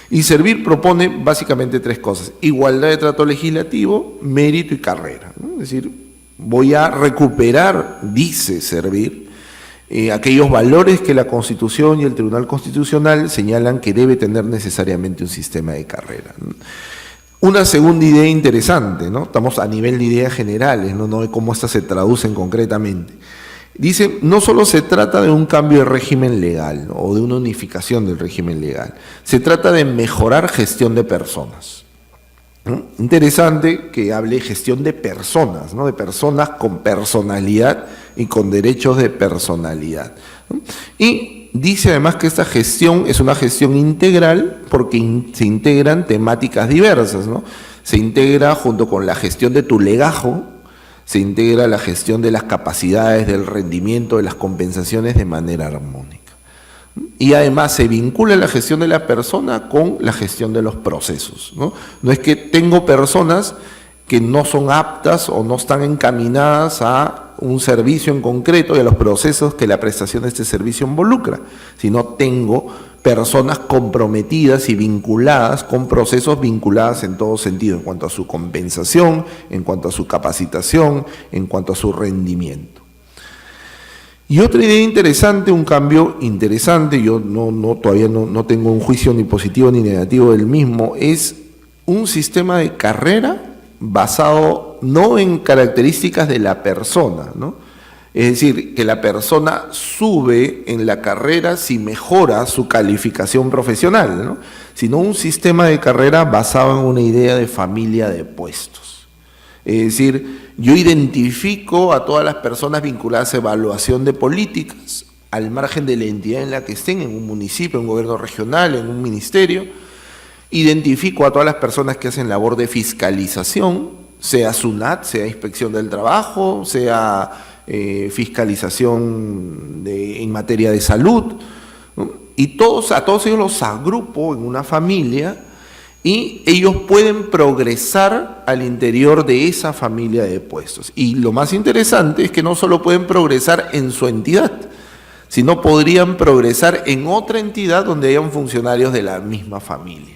Y Servir propone básicamente 3 cosas: igualdad de trato legislativo, mérito y carrera, ¿no? Es decir, voy a recuperar, dice Servir, aquellos valores que la Constitución y el Tribunal Constitucional señalan que debe tener necesariamente un sistema de carrera, ¿no? Una segunda idea interesante, ¿no? Estamos a nivel de ideas generales, no de cómo estas se traducen concretamente. Dice, no solo se trata de un cambio de régimen legal, ¿no?, o de una unificación del régimen legal, se trata de mejorar gestión de personas, ¿no? Interesante que hable gestión de personas, ¿no?, de personas con personalidad y con derechos de personalidad, ¿no? Y dice además que esta gestión es una gestión integral porque se integran temáticas diversas, ¿no? Se integra junto con la gestión de tu legajo, se integra la gestión de las capacidades, del rendimiento, de las compensaciones de manera armónica. Y además se vincula la gestión de la persona con la gestión de los procesos, ¿no? No es que tengo personas que no son aptas o no están encaminadas a un servicio en concreto y a los procesos que la prestación de este servicio involucra, sino tengo personas comprometidas y vinculadas con procesos vinculadas en todo sentido, en cuanto a su compensación, en cuanto a su capacitación, en cuanto a su rendimiento. Y otra idea interesante, un cambio interesante, yo todavía no tengo un juicio ni positivo ni negativo del mismo, es un sistema de carrera basado no en características de la persona, ¿no? Es decir, que la persona sube en la carrera si mejora su calificación profesional, ¿no? Sino un sistema de carrera basado en una idea de familia de puestos. Es decir, yo identifico a todas las personas vinculadas a evaluación de políticas, al margen de la entidad en la que estén, en un municipio, en un gobierno regional, en un ministerio. Identifico a todas las personas que hacen labor de fiscalización, sea SUNAT, sea Inspección del Trabajo, sea fiscalización en materia de salud, ¿no? Y a todos ellos los agrupo en una familia y ellos pueden progresar al interior de esa familia de puestos. Y lo más interesante es que no solo pueden progresar en su entidad, sino podrían progresar en otra entidad donde hayan funcionarios de la misma familia.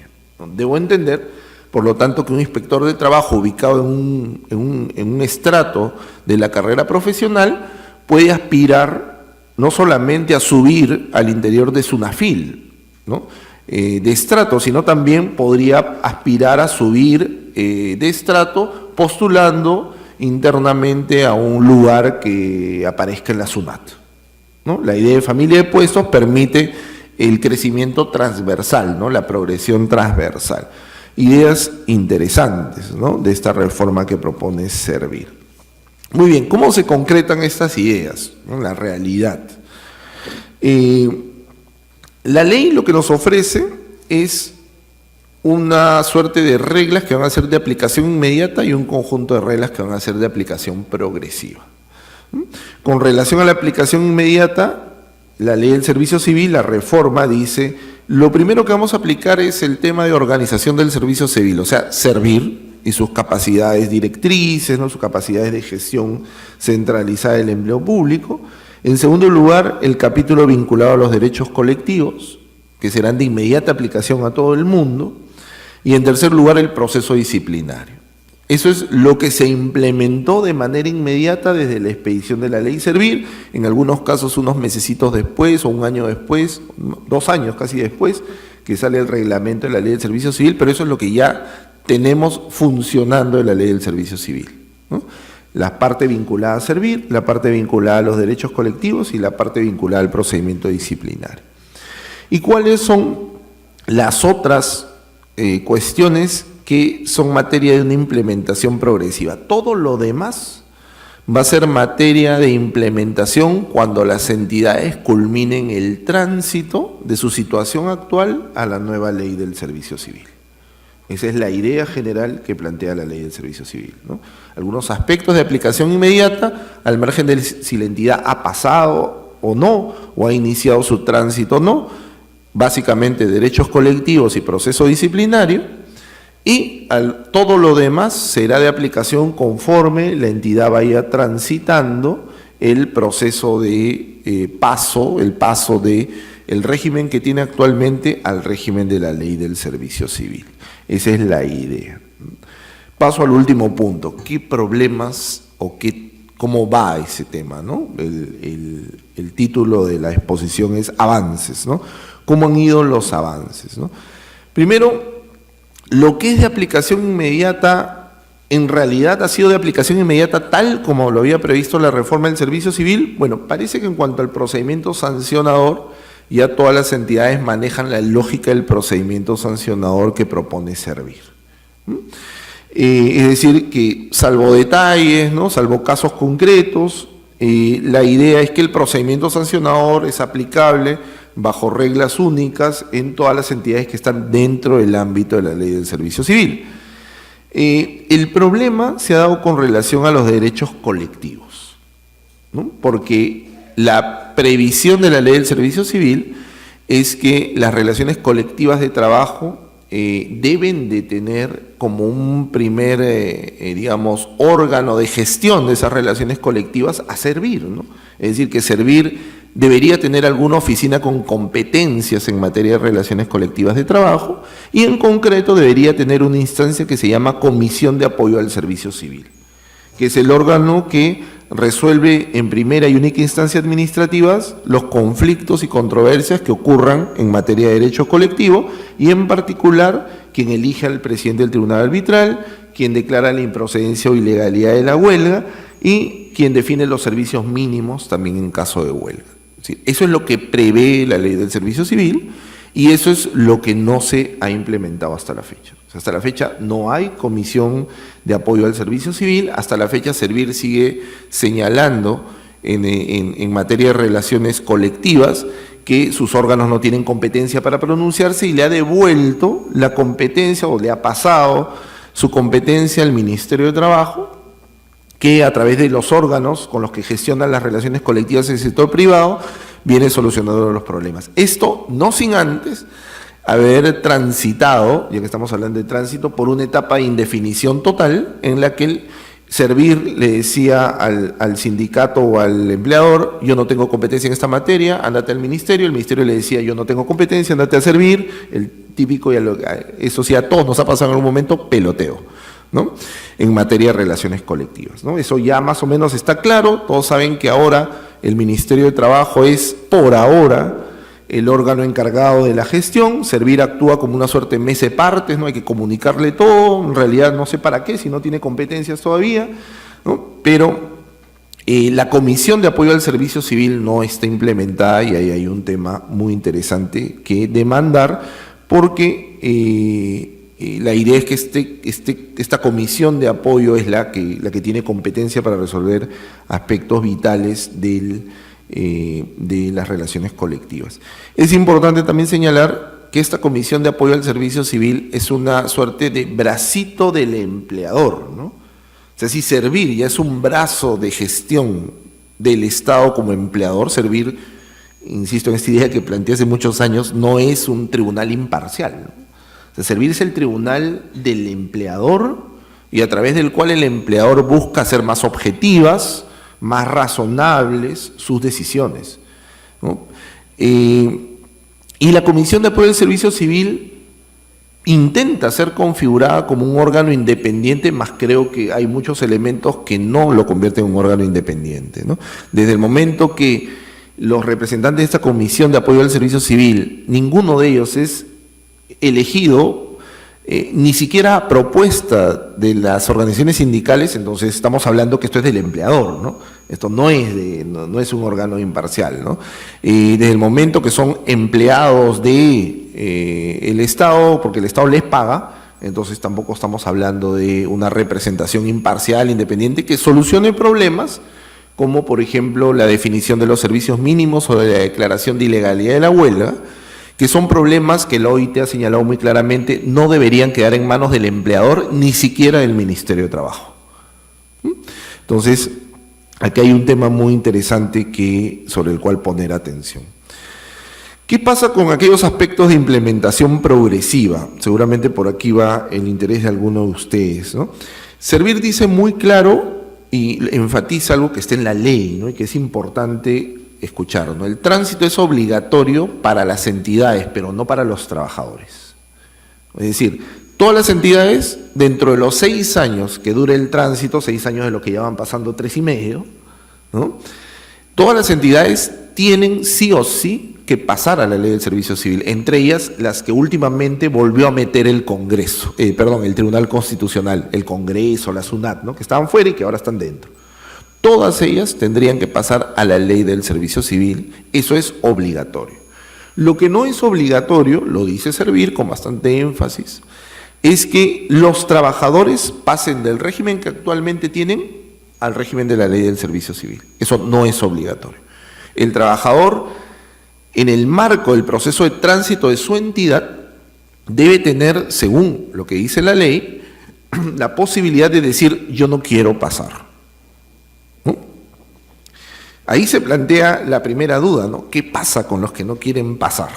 Debo entender, por lo tanto, que un inspector de trabajo ubicado en un estrato de la carrera profesional puede aspirar no solamente a subir al interior de SUNAFIL, ¿no? De estrato, sino también podría aspirar a subir de estrato postulando internamente a un lugar que aparezca en la SUNAT, ¿no? La idea de familia de puestos permite el crecimiento transversal, ¿no? La progresión transversal. Ideas interesantes, ¿no? De esta reforma que propone Servir. Muy bien, ¿cómo se concretan estas ideas, ¿no? La realidad. La ley lo que nos ofrece es una suerte de reglas que van a ser de aplicación inmediata y un conjunto de reglas que van a ser de aplicación progresiva. Con relación a la aplicación inmediata, la ley del servicio civil, la reforma, dice, lo primero que vamos a aplicar es el tema de organización del servicio civil, o sea, servir y sus capacidades directrices, ¿no? Sus capacidades de gestión centralizada del empleo público. En segundo lugar, el capítulo vinculado a los derechos colectivos, que serán de inmediata aplicación a todo el mundo. Y en tercer lugar, el proceso disciplinario. Eso es lo que se implementó de manera inmediata desde la expedición de la ley Servir, en algunos casos unos mesecitos después o un año después, 2 años casi después, que sale el reglamento de la ley del servicio civil, pero eso es lo que ya tenemos funcionando en la ley del servicio civil, ¿no? La parte vinculada a Servir, la parte vinculada a los derechos colectivos y la parte vinculada al procedimiento disciplinario. ¿Y cuáles son las otras cuestiones que son materia de una implementación progresiva? Todo lo demás va a ser materia de implementación cuando las entidades culminen el tránsito de su situación actual a la nueva ley del servicio civil. Esa es la idea general que plantea la ley del servicio civil, ¿no? Algunos aspectos de aplicación inmediata, al margen de si la entidad ha pasado o no, o ha iniciado su tránsito o no, básicamente derechos colectivos y proceso disciplinario, y todo lo demás será de aplicación conforme la entidad vaya transitando el proceso de el paso del régimen que tiene actualmente al régimen de la ley del servicio civil. Esa es la idea. Paso al último punto. ¿Qué problemas o cómo va ese tema, ¿no? El título de la exposición es Avances, ¿no? ¿Cómo han ido los avances, ¿no? Primero, lo que es de aplicación inmediata, en realidad ha sido de aplicación inmediata tal como lo había previsto la reforma del servicio civil. Bueno, parece que en cuanto al procedimiento sancionador, ya todas las entidades manejan la lógica del procedimiento sancionador que propone Servir. Es decir, que salvo detalles, ¿no? Salvo casos concretos, la idea es que el procedimiento sancionador es aplicable bajo reglas únicas en todas las entidades que están dentro del ámbito de la ley del servicio civil. El problema se ha dado con relación a los derechos colectivos, ¿no? Porque la previsión de la ley del servicio civil es que las relaciones colectivas de trabajo deben de tener como un primer, digamos, órgano de gestión de esas relaciones colectivas a Servir, ¿no? Es decir, que Servir debería tener alguna oficina con competencias en materia de relaciones colectivas de trabajo y en concreto debería tener una instancia que se llama Comisión de Apoyo al Servicio Civil, que es el órgano que resuelve en primera y única instancia administrativas los conflictos y controversias que ocurran en materia de derecho colectivo y en particular quien elige al presidente del tribunal arbitral, quien declara la improcedencia o ilegalidad de la huelga y quien define los servicios mínimos también en caso de huelga. Es decir, eso es lo que prevé la ley del servicio civil y eso es lo que no se ha implementado hasta la fecha. O sea, hasta la fecha no hay comisión de apoyo al servicio civil, hasta la fecha Servir sigue señalando en materia de relaciones colectivas que sus órganos no tienen competencia para pronunciarse y le ha devuelto la competencia o le ha pasado su competencia al Ministerio de Trabajo, que a través de los órganos con los que gestionan las relaciones colectivas en el sector privado viene solucionando los problemas. Esto no sin antes haber transitado, ya que estamos hablando de tránsito, por una etapa de indefinición total en la que el Servir le decía al sindicato o al empleador, yo no tengo competencia en esta materia, ándate al ministerio, el ministerio le decía, yo no tengo competencia, ándate a Servir, el típico, eso sí a todos nos ha pasado en algún momento, peloteo, ¿no? En materia de relaciones colectivas, ¿no? Eso ya más o menos está claro, todos saben que ahora el Ministerio de Trabajo es, por ahora, el órgano encargado de la gestión. Servir actúa como una suerte de mese partes, ¿no? Hay que comunicarle todo, en realidad no sé para qué, si no tiene competencias todavía, ¿no? Pero la Comisión de Apoyo al Servicio Civil no está implementada y ahí hay un tema muy interesante que demandar, porque la idea es que esta comisión de apoyo es la que tiene competencia para resolver aspectos vitales de las relaciones colectivas. Es importante también señalar que esta Comisión de Apoyo al Servicio Civil es una suerte de bracito del empleador, ¿no? O sea, si Servir ya es un brazo de gestión del Estado como empleador, Servir, insisto en esta idea que planteé hace muchos años, no es un tribunal imparcial, ¿no? O sea, Servir es el tribunal del empleador y a través del cual el empleador busca ser más objetivas, más razonables sus decisiones, ¿no? Y la Comisión de Apoyo al Servicio Civil intenta ser configurada como un órgano independiente, más creo que hay muchos elementos que no lo convierten en un órgano independiente, ¿no? Desde el momento que los representantes de esta Comisión de Apoyo al Servicio Civil, ninguno de ellos es elegido ni siquiera a propuesta de las organizaciones sindicales, entonces estamos hablando que esto es del empleador, ¿no? Esto no es un órgano imparcial, ¿no? Desde el momento que son empleados de el Estado, porque el Estado les paga, entonces tampoco estamos hablando de una representación imparcial, independiente, que solucione problemas, como por ejemplo la definición de los servicios mínimos o de la declaración de ilegalidad de la huelga, que son problemas que la OIT ha señalado muy claramente, no deberían quedar en manos del empleador, ni siquiera del Ministerio de Trabajo. Entonces, aquí hay un tema muy interesante sobre el cual poner atención. ¿Qué pasa con aquellos aspectos de implementación progresiva? Seguramente por aquí va el interés de alguno de ustedes, ¿no? Servir dice muy claro y enfatiza algo que está en la ley, ¿no? Y que es importante escuchar, ¿no? El tránsito es obligatorio para las entidades, pero no para los trabajadores. Es decir, todas las entidades, dentro de los 6 años que dure el tránsito, 6 años de lo que ya van pasando 3 y medio, ¿no? Todas las entidades tienen sí o sí que pasar a la ley del servicio civil, entre ellas las que últimamente volvió a meter el Congreso, el Tribunal Constitucional, el Congreso, la SUNAT, ¿no? Que estaban fuera y que ahora están dentro. Todas ellas tendrían que pasar a la ley del servicio civil, eso es obligatorio. Lo que no es obligatorio, lo dice Servir con bastante énfasis, es que los trabajadores pasen del régimen que actualmente tienen al régimen de la ley del servicio civil. Eso no es obligatorio. El trabajador, en el marco del proceso de tránsito de su entidad, debe tener, según lo que dice la ley, la posibilidad de decir, yo no quiero pasar. Ahí se plantea la primera duda, ¿no? ¿Qué pasa con los que no quieren pasar?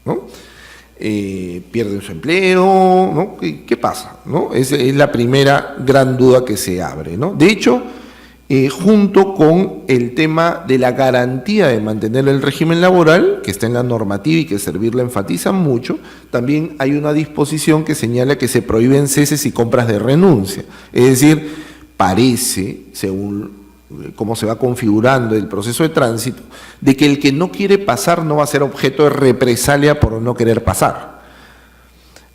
¿no? Pierden su empleo, ¿no? ¿Qué pasa? ¿No? Es la primera gran duda que se abre, ¿no? De hecho, junto con el tema de la garantía de mantener el régimen laboral, que está en la normativa y que Servir la enfatiza mucho, también hay una disposición que señala que se prohíben ceses y compras de renuncia. Es decir, parece, según cómo se va configurando el proceso de tránsito, de que el que no quiere pasar no va a ser objeto de represalia por no querer pasar,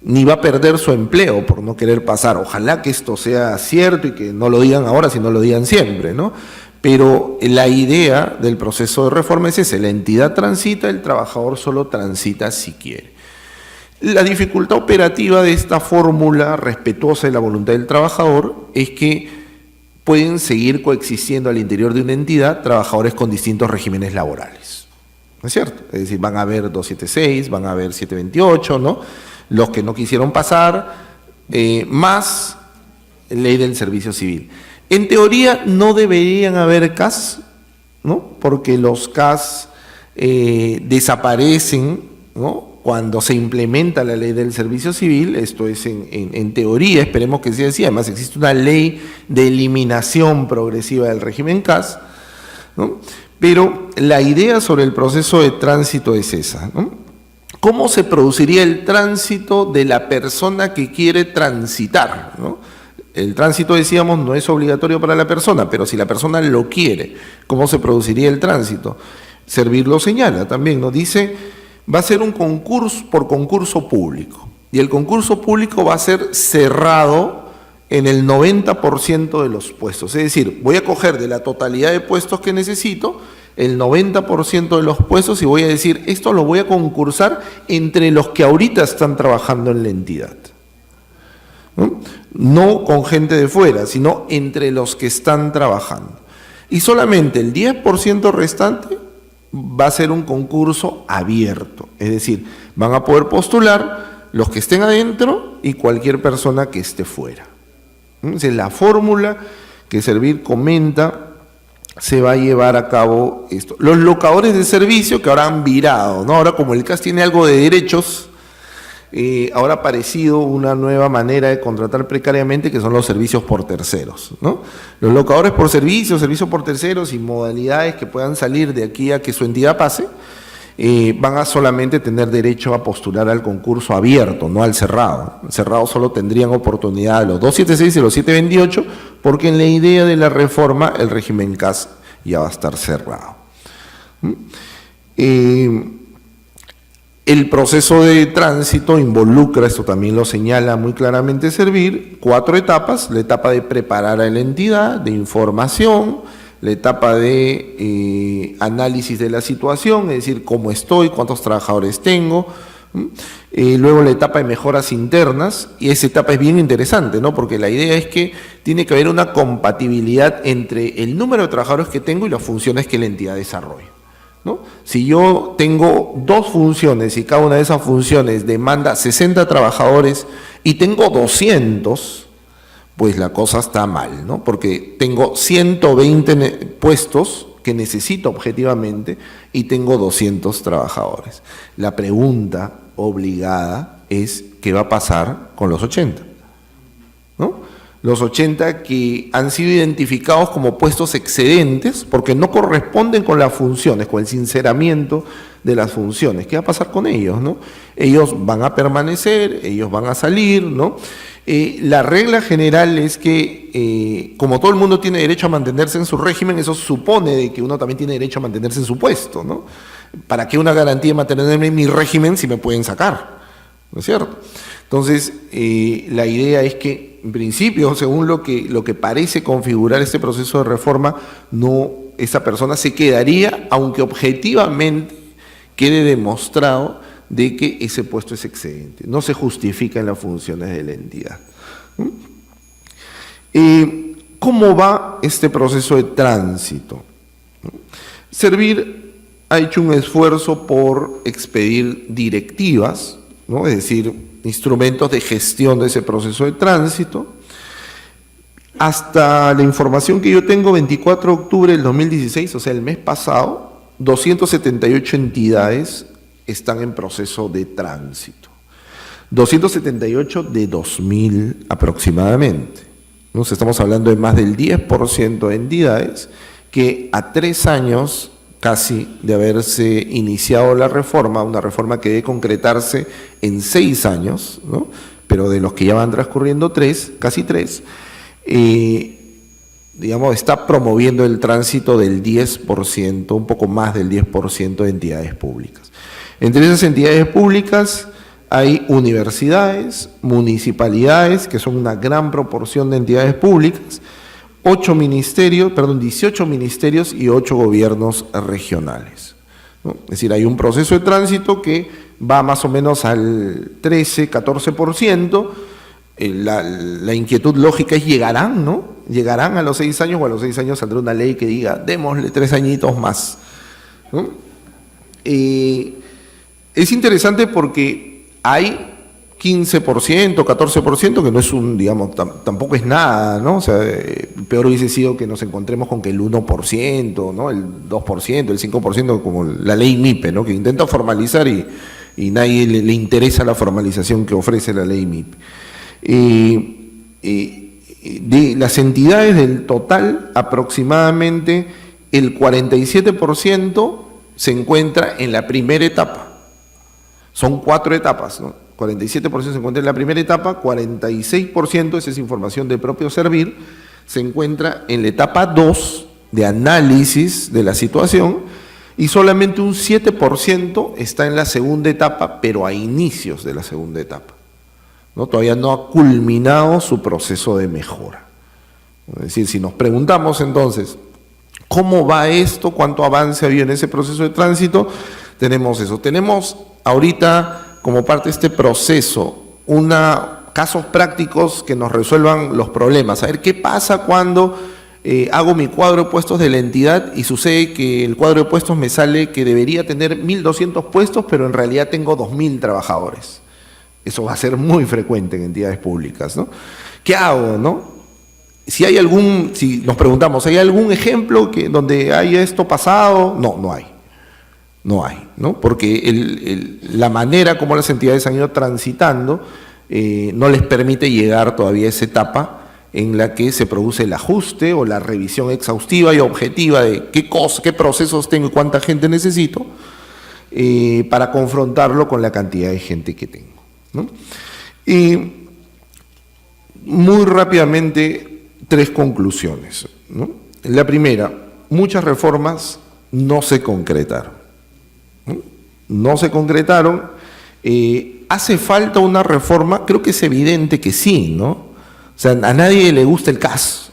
ni va a perder su empleo por no querer pasar. Ojalá que esto sea cierto y que no lo digan ahora, sino lo digan siempre, ¿no? Pero la idea del proceso de reforma es esa: la entidad transita, el trabajador solo transita si quiere. La dificultad operativa de esta fórmula respetuosa de la voluntad del trabajador es que pueden seguir coexistiendo al interior de una entidad trabajadores con distintos regímenes laborales, ¿no es cierto? Es decir, van a haber 276, van a haber 728, ¿no? Los que no quisieron pasar, más ley del servicio civil. En teoría no deberían haber CAS, ¿no? Porque los CAS desaparecen, ¿no? Cuando se implementa la ley del servicio civil. Esto es en teoría, esperemos que sea así. Además existe una ley de eliminación progresiva del régimen CAS, ¿no? Pero la idea sobre el proceso de tránsito es esa, ¿no? ¿Cómo se produciría el tránsito de la persona que quiere transitar, ¿no? El tránsito, decíamos, no es obligatorio para la persona, pero si la persona lo quiere, ¿cómo se produciría el tránsito? Servir lo señala también, ¿no? Dice: va a ser un concurso por concurso público, y el concurso público va a ser cerrado en el 90% de los puestos. Es decir, voy a coger de la totalidad de puestos que necesito el 90% de los puestos y voy a decir: esto lo voy a concursar entre los que ahorita están trabajando en la entidad, ¿no? No con gente de fuera, sino entre los que están trabajando. Y solamente el 10% restante va a ser un concurso abierto, es decir, van a poder postular los que estén adentro y cualquier persona que esté fuera. Entonces, la fórmula que Servir comenta se va a llevar a cabo esto. Los locadores de servicio, que ahora han virado, ¿no? Ahora, como el CAS tiene algo de derechos, ahora ha aparecido una nueva manera de contratar precariamente, que son los servicios por terceros, ¿no? Los locadores por servicios por terceros y modalidades que puedan salir de aquí a que su entidad pase, van a solamente tener derecho a postular al concurso abierto, no al cerrado. El cerrado solo tendrían oportunidad los 276 y los 728, porque en la idea de la reforma el régimen CAS ya va a estar cerrado. El proceso de tránsito involucra, esto también lo señala muy claramente Servir, 4 etapas: la etapa de preparar a la entidad, de información, la etapa de análisis de la situación, es decir, cómo estoy, cuántos trabajadores tengo, luego la etapa de mejoras internas, y esa etapa es bien interesante, ¿no? Porque la idea es que tiene que haber una compatibilidad entre el número de trabajadores que tengo y las funciones que la entidad desarrolla, ¿no? Si yo tengo 2 funciones y cada una de esas funciones demanda 60 trabajadores y tengo 200, pues la cosa está mal, ¿no? Porque tengo 120 puestos que necesito objetivamente y tengo 200 trabajadores. La pregunta obligada es: ¿qué va a pasar con los 80? ¿No? Los 80 que han sido identificados como puestos excedentes porque no corresponden con las funciones, con el sinceramiento de las funciones. ¿Qué va a pasar con ellos, no? Ellos van a permanecer, ellos van a salir, ¿no? La regla general es que, como todo el mundo tiene derecho a mantenerse en su régimen, eso supone de que uno también tiene derecho a mantenerse en su puesto, ¿no? ¿Para qué una garantía de mantenerme en mi régimen si me pueden sacar? ¿No es cierto? Entonces, la idea es que, en principio, según lo que parece configurar este proceso de reforma, no, esa persona se quedaría, aunque objetivamente quede demostrado de que ese puesto es excedente, no se justifica en las funciones de la entidad. ¿Cómo va este proceso de tránsito? Servir ha hecho un esfuerzo por expedir directivas, ¿no? Es decir, instrumentos de gestión de ese proceso de tránsito. Hasta la información que yo tengo, 24 de octubre del 2016, o sea, el mes pasado, 278 entidades están en proceso de tránsito. 278 de 2.000 aproximadamente. ¿No? Estamos hablando de más del 10% de entidades que a 3 años casi de haberse iniciado la reforma, una reforma que debe concretarse en 6 años, ¿no? Pero de los que ya van transcurriendo 3, casi 3, digamos, está promoviendo el tránsito del 10%, un poco más del 10% de entidades públicas. Entre esas entidades públicas hay universidades, municipalidades, que son una gran proporción de entidades públicas, 18 ministerios y 8 gobiernos regionales, ¿no? Es decir, hay un proceso de tránsito que va más o menos al 13, 14%. La inquietud lógica es llegarán, ¿no? Llegarán a los 6 años, o a los 6 años saldrá una ley que diga, démosle 3 añitos más, ¿no? Es interesante porque hay 15%, 14%, que no es un, digamos, tampoco es nada, ¿no? O sea, peor hubiese sido que nos encontremos con que el 1%, ¿no? El 2%, el 5%, como la ley MIPE, ¿no? Que intenta formalizar y nadie le interesa la formalización que ofrece la ley MIPE. De las entidades del total, aproximadamente el 47% se encuentra en la primera etapa. Son 4 etapas, ¿no? 47% se encuentra en la primera etapa, 46%, esa es información del propio Servir, se encuentra en la etapa 2 de análisis de la situación y solamente un 7% está en la segunda etapa, pero a inicios de la segunda etapa, ¿no? Todavía no ha culminado su proceso de mejora. Es decir, si nos preguntamos entonces, ¿cómo va esto? ¿Cuánto avance ha habido en ese proceso de tránsito? Tenemos eso. Tenemos ahorita, como parte de este proceso, casos prácticos que nos resuelvan los problemas. A ver, ¿qué pasa cuando hago mi cuadro de puestos de la entidad y sucede que el cuadro de puestos me sale que debería tener 1.200 puestos, pero en realidad tengo 2.000 trabajadores? Eso va a ser muy frecuente en entidades públicas, ¿no? ¿Qué hago, no? Si nos preguntamos, ¿hay algún ejemplo donde haya esto pasado? No, no hay. No hay, ¿no? Porque la manera como las entidades han ido transitando no les permite llegar todavía a esa etapa en la que se produce el ajuste o la revisión exhaustiva y objetiva de qué procesos tengo y cuánta gente necesito para confrontarlo con la cantidad de gente que tengo, ¿no? Y muy rápidamente 3 conclusiones, ¿no? La primera, muchas reformas no se concretaron. No se concretaron. ¿Hace falta una reforma? Creo que es evidente que sí, ¿no? O sea, a nadie le gusta el CAS,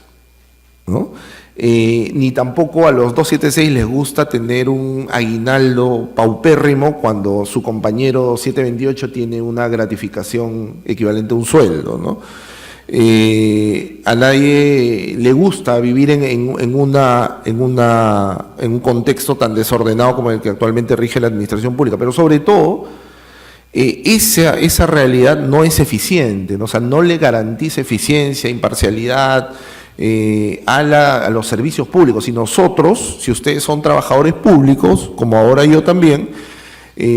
¿no? Ni tampoco a los 276 les gusta tener un aguinaldo paupérrimo cuando su compañero 728 tiene una gratificación equivalente a un sueldo, ¿no? A nadie le gusta vivir en un contexto tan desordenado como el que actualmente rige la administración pública, pero sobre todo esa realidad no es eficiente, ¿no? O sea, no le garantiza eficiencia, imparcialidad a los servicios públicos. Y nosotros, si ustedes son trabajadores públicos, como ahora yo también,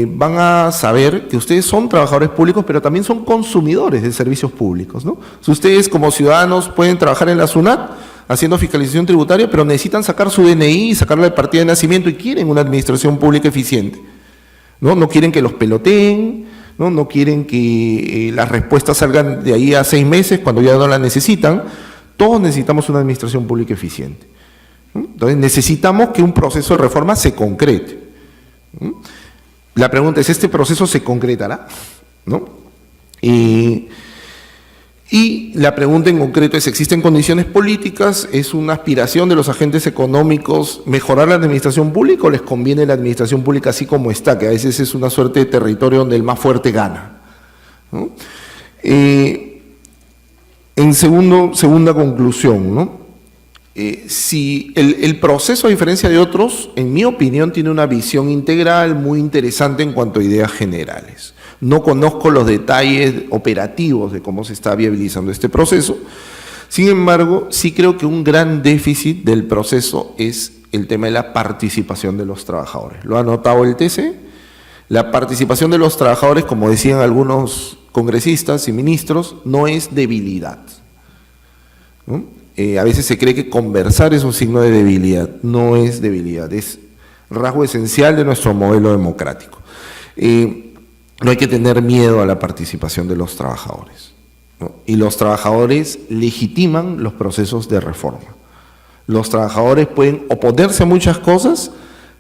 van a saber que ustedes son trabajadores públicos, pero también son consumidores de servicios públicos, ¿no? Si ustedes como ciudadanos pueden trabajar en la SUNAT haciendo fiscalización tributaria, pero necesitan sacar su DNI y sacarle la partida de nacimiento y quieren una administración pública eficiente, ¿no? No quieren que los peloteen, ¿no? No quieren que las respuestas salgan de ahí a 6 meses cuando ya no las necesitan. Todos necesitamos una administración pública eficiente, ¿no? Entonces necesitamos que un proceso de reforma se concrete, ¿no? La pregunta es, ¿este proceso se concretará? ¿No? Y la pregunta en concreto es, ¿existen condiciones políticas? ¿Es una aspiración de los agentes económicos mejorar la administración pública o les conviene la administración pública así como está? Que a veces es una suerte de territorio donde el más fuerte gana, ¿no? En segunda conclusión, ¿no? Si el proceso, a diferencia de otros, en mi opinión, tiene una visión integral muy interesante en cuanto a ideas generales. No conozco los detalles operativos de cómo se está viabilizando este proceso. Sin embargo, sí creo que un gran déficit del proceso es el tema de la participación de los trabajadores. Lo ha notado el TC, La participación de los trabajadores, como decían algunos congresistas y ministros, no es debilidad, ¿no? A veces se cree que conversar es un signo de debilidad. No es debilidad, es rasgo esencial de nuestro modelo democrático. No hay que tener miedo a la participación de los trabajadores, ¿no? Y los trabajadores legitiman los procesos de reforma. Los trabajadores pueden oponerse a muchas cosas,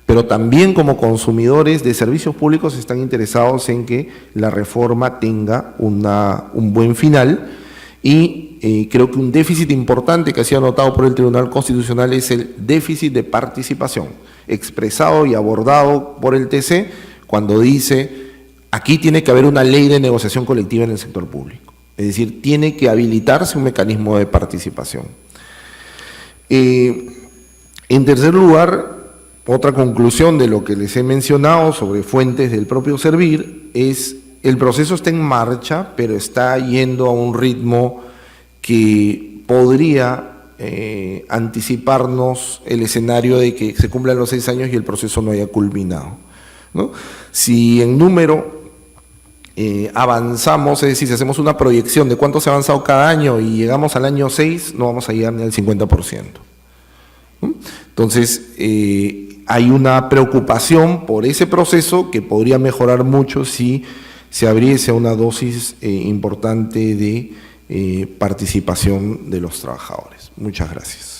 pero también como consumidores de servicios públicos están interesados en que la reforma tenga un buen final, y creo que un déficit importante que ha sido anotado por el Tribunal Constitucional es el déficit de participación, expresado y abordado por el TC cuando dice: aquí tiene que haber una ley de negociación colectiva en el sector público, es decir, tiene que habilitarse un mecanismo de participación. En tercer lugar, otra conclusión de lo que les he mencionado sobre fuentes del propio Servir es: el proceso está en marcha, pero está yendo a un ritmo que podría anticiparnos el escenario de que se cumplan los 6 años y el proceso no haya culminado, ¿no? Si en número avanzamos, es decir, si hacemos una proyección de cuánto se ha avanzado cada año y llegamos al año 6, no vamos a llegar ni al 50%, ¿no? Entonces, hay una preocupación por ese proceso que podría mejorar mucho si se abriese una dosis importante de participación de los trabajadores. Muchas gracias.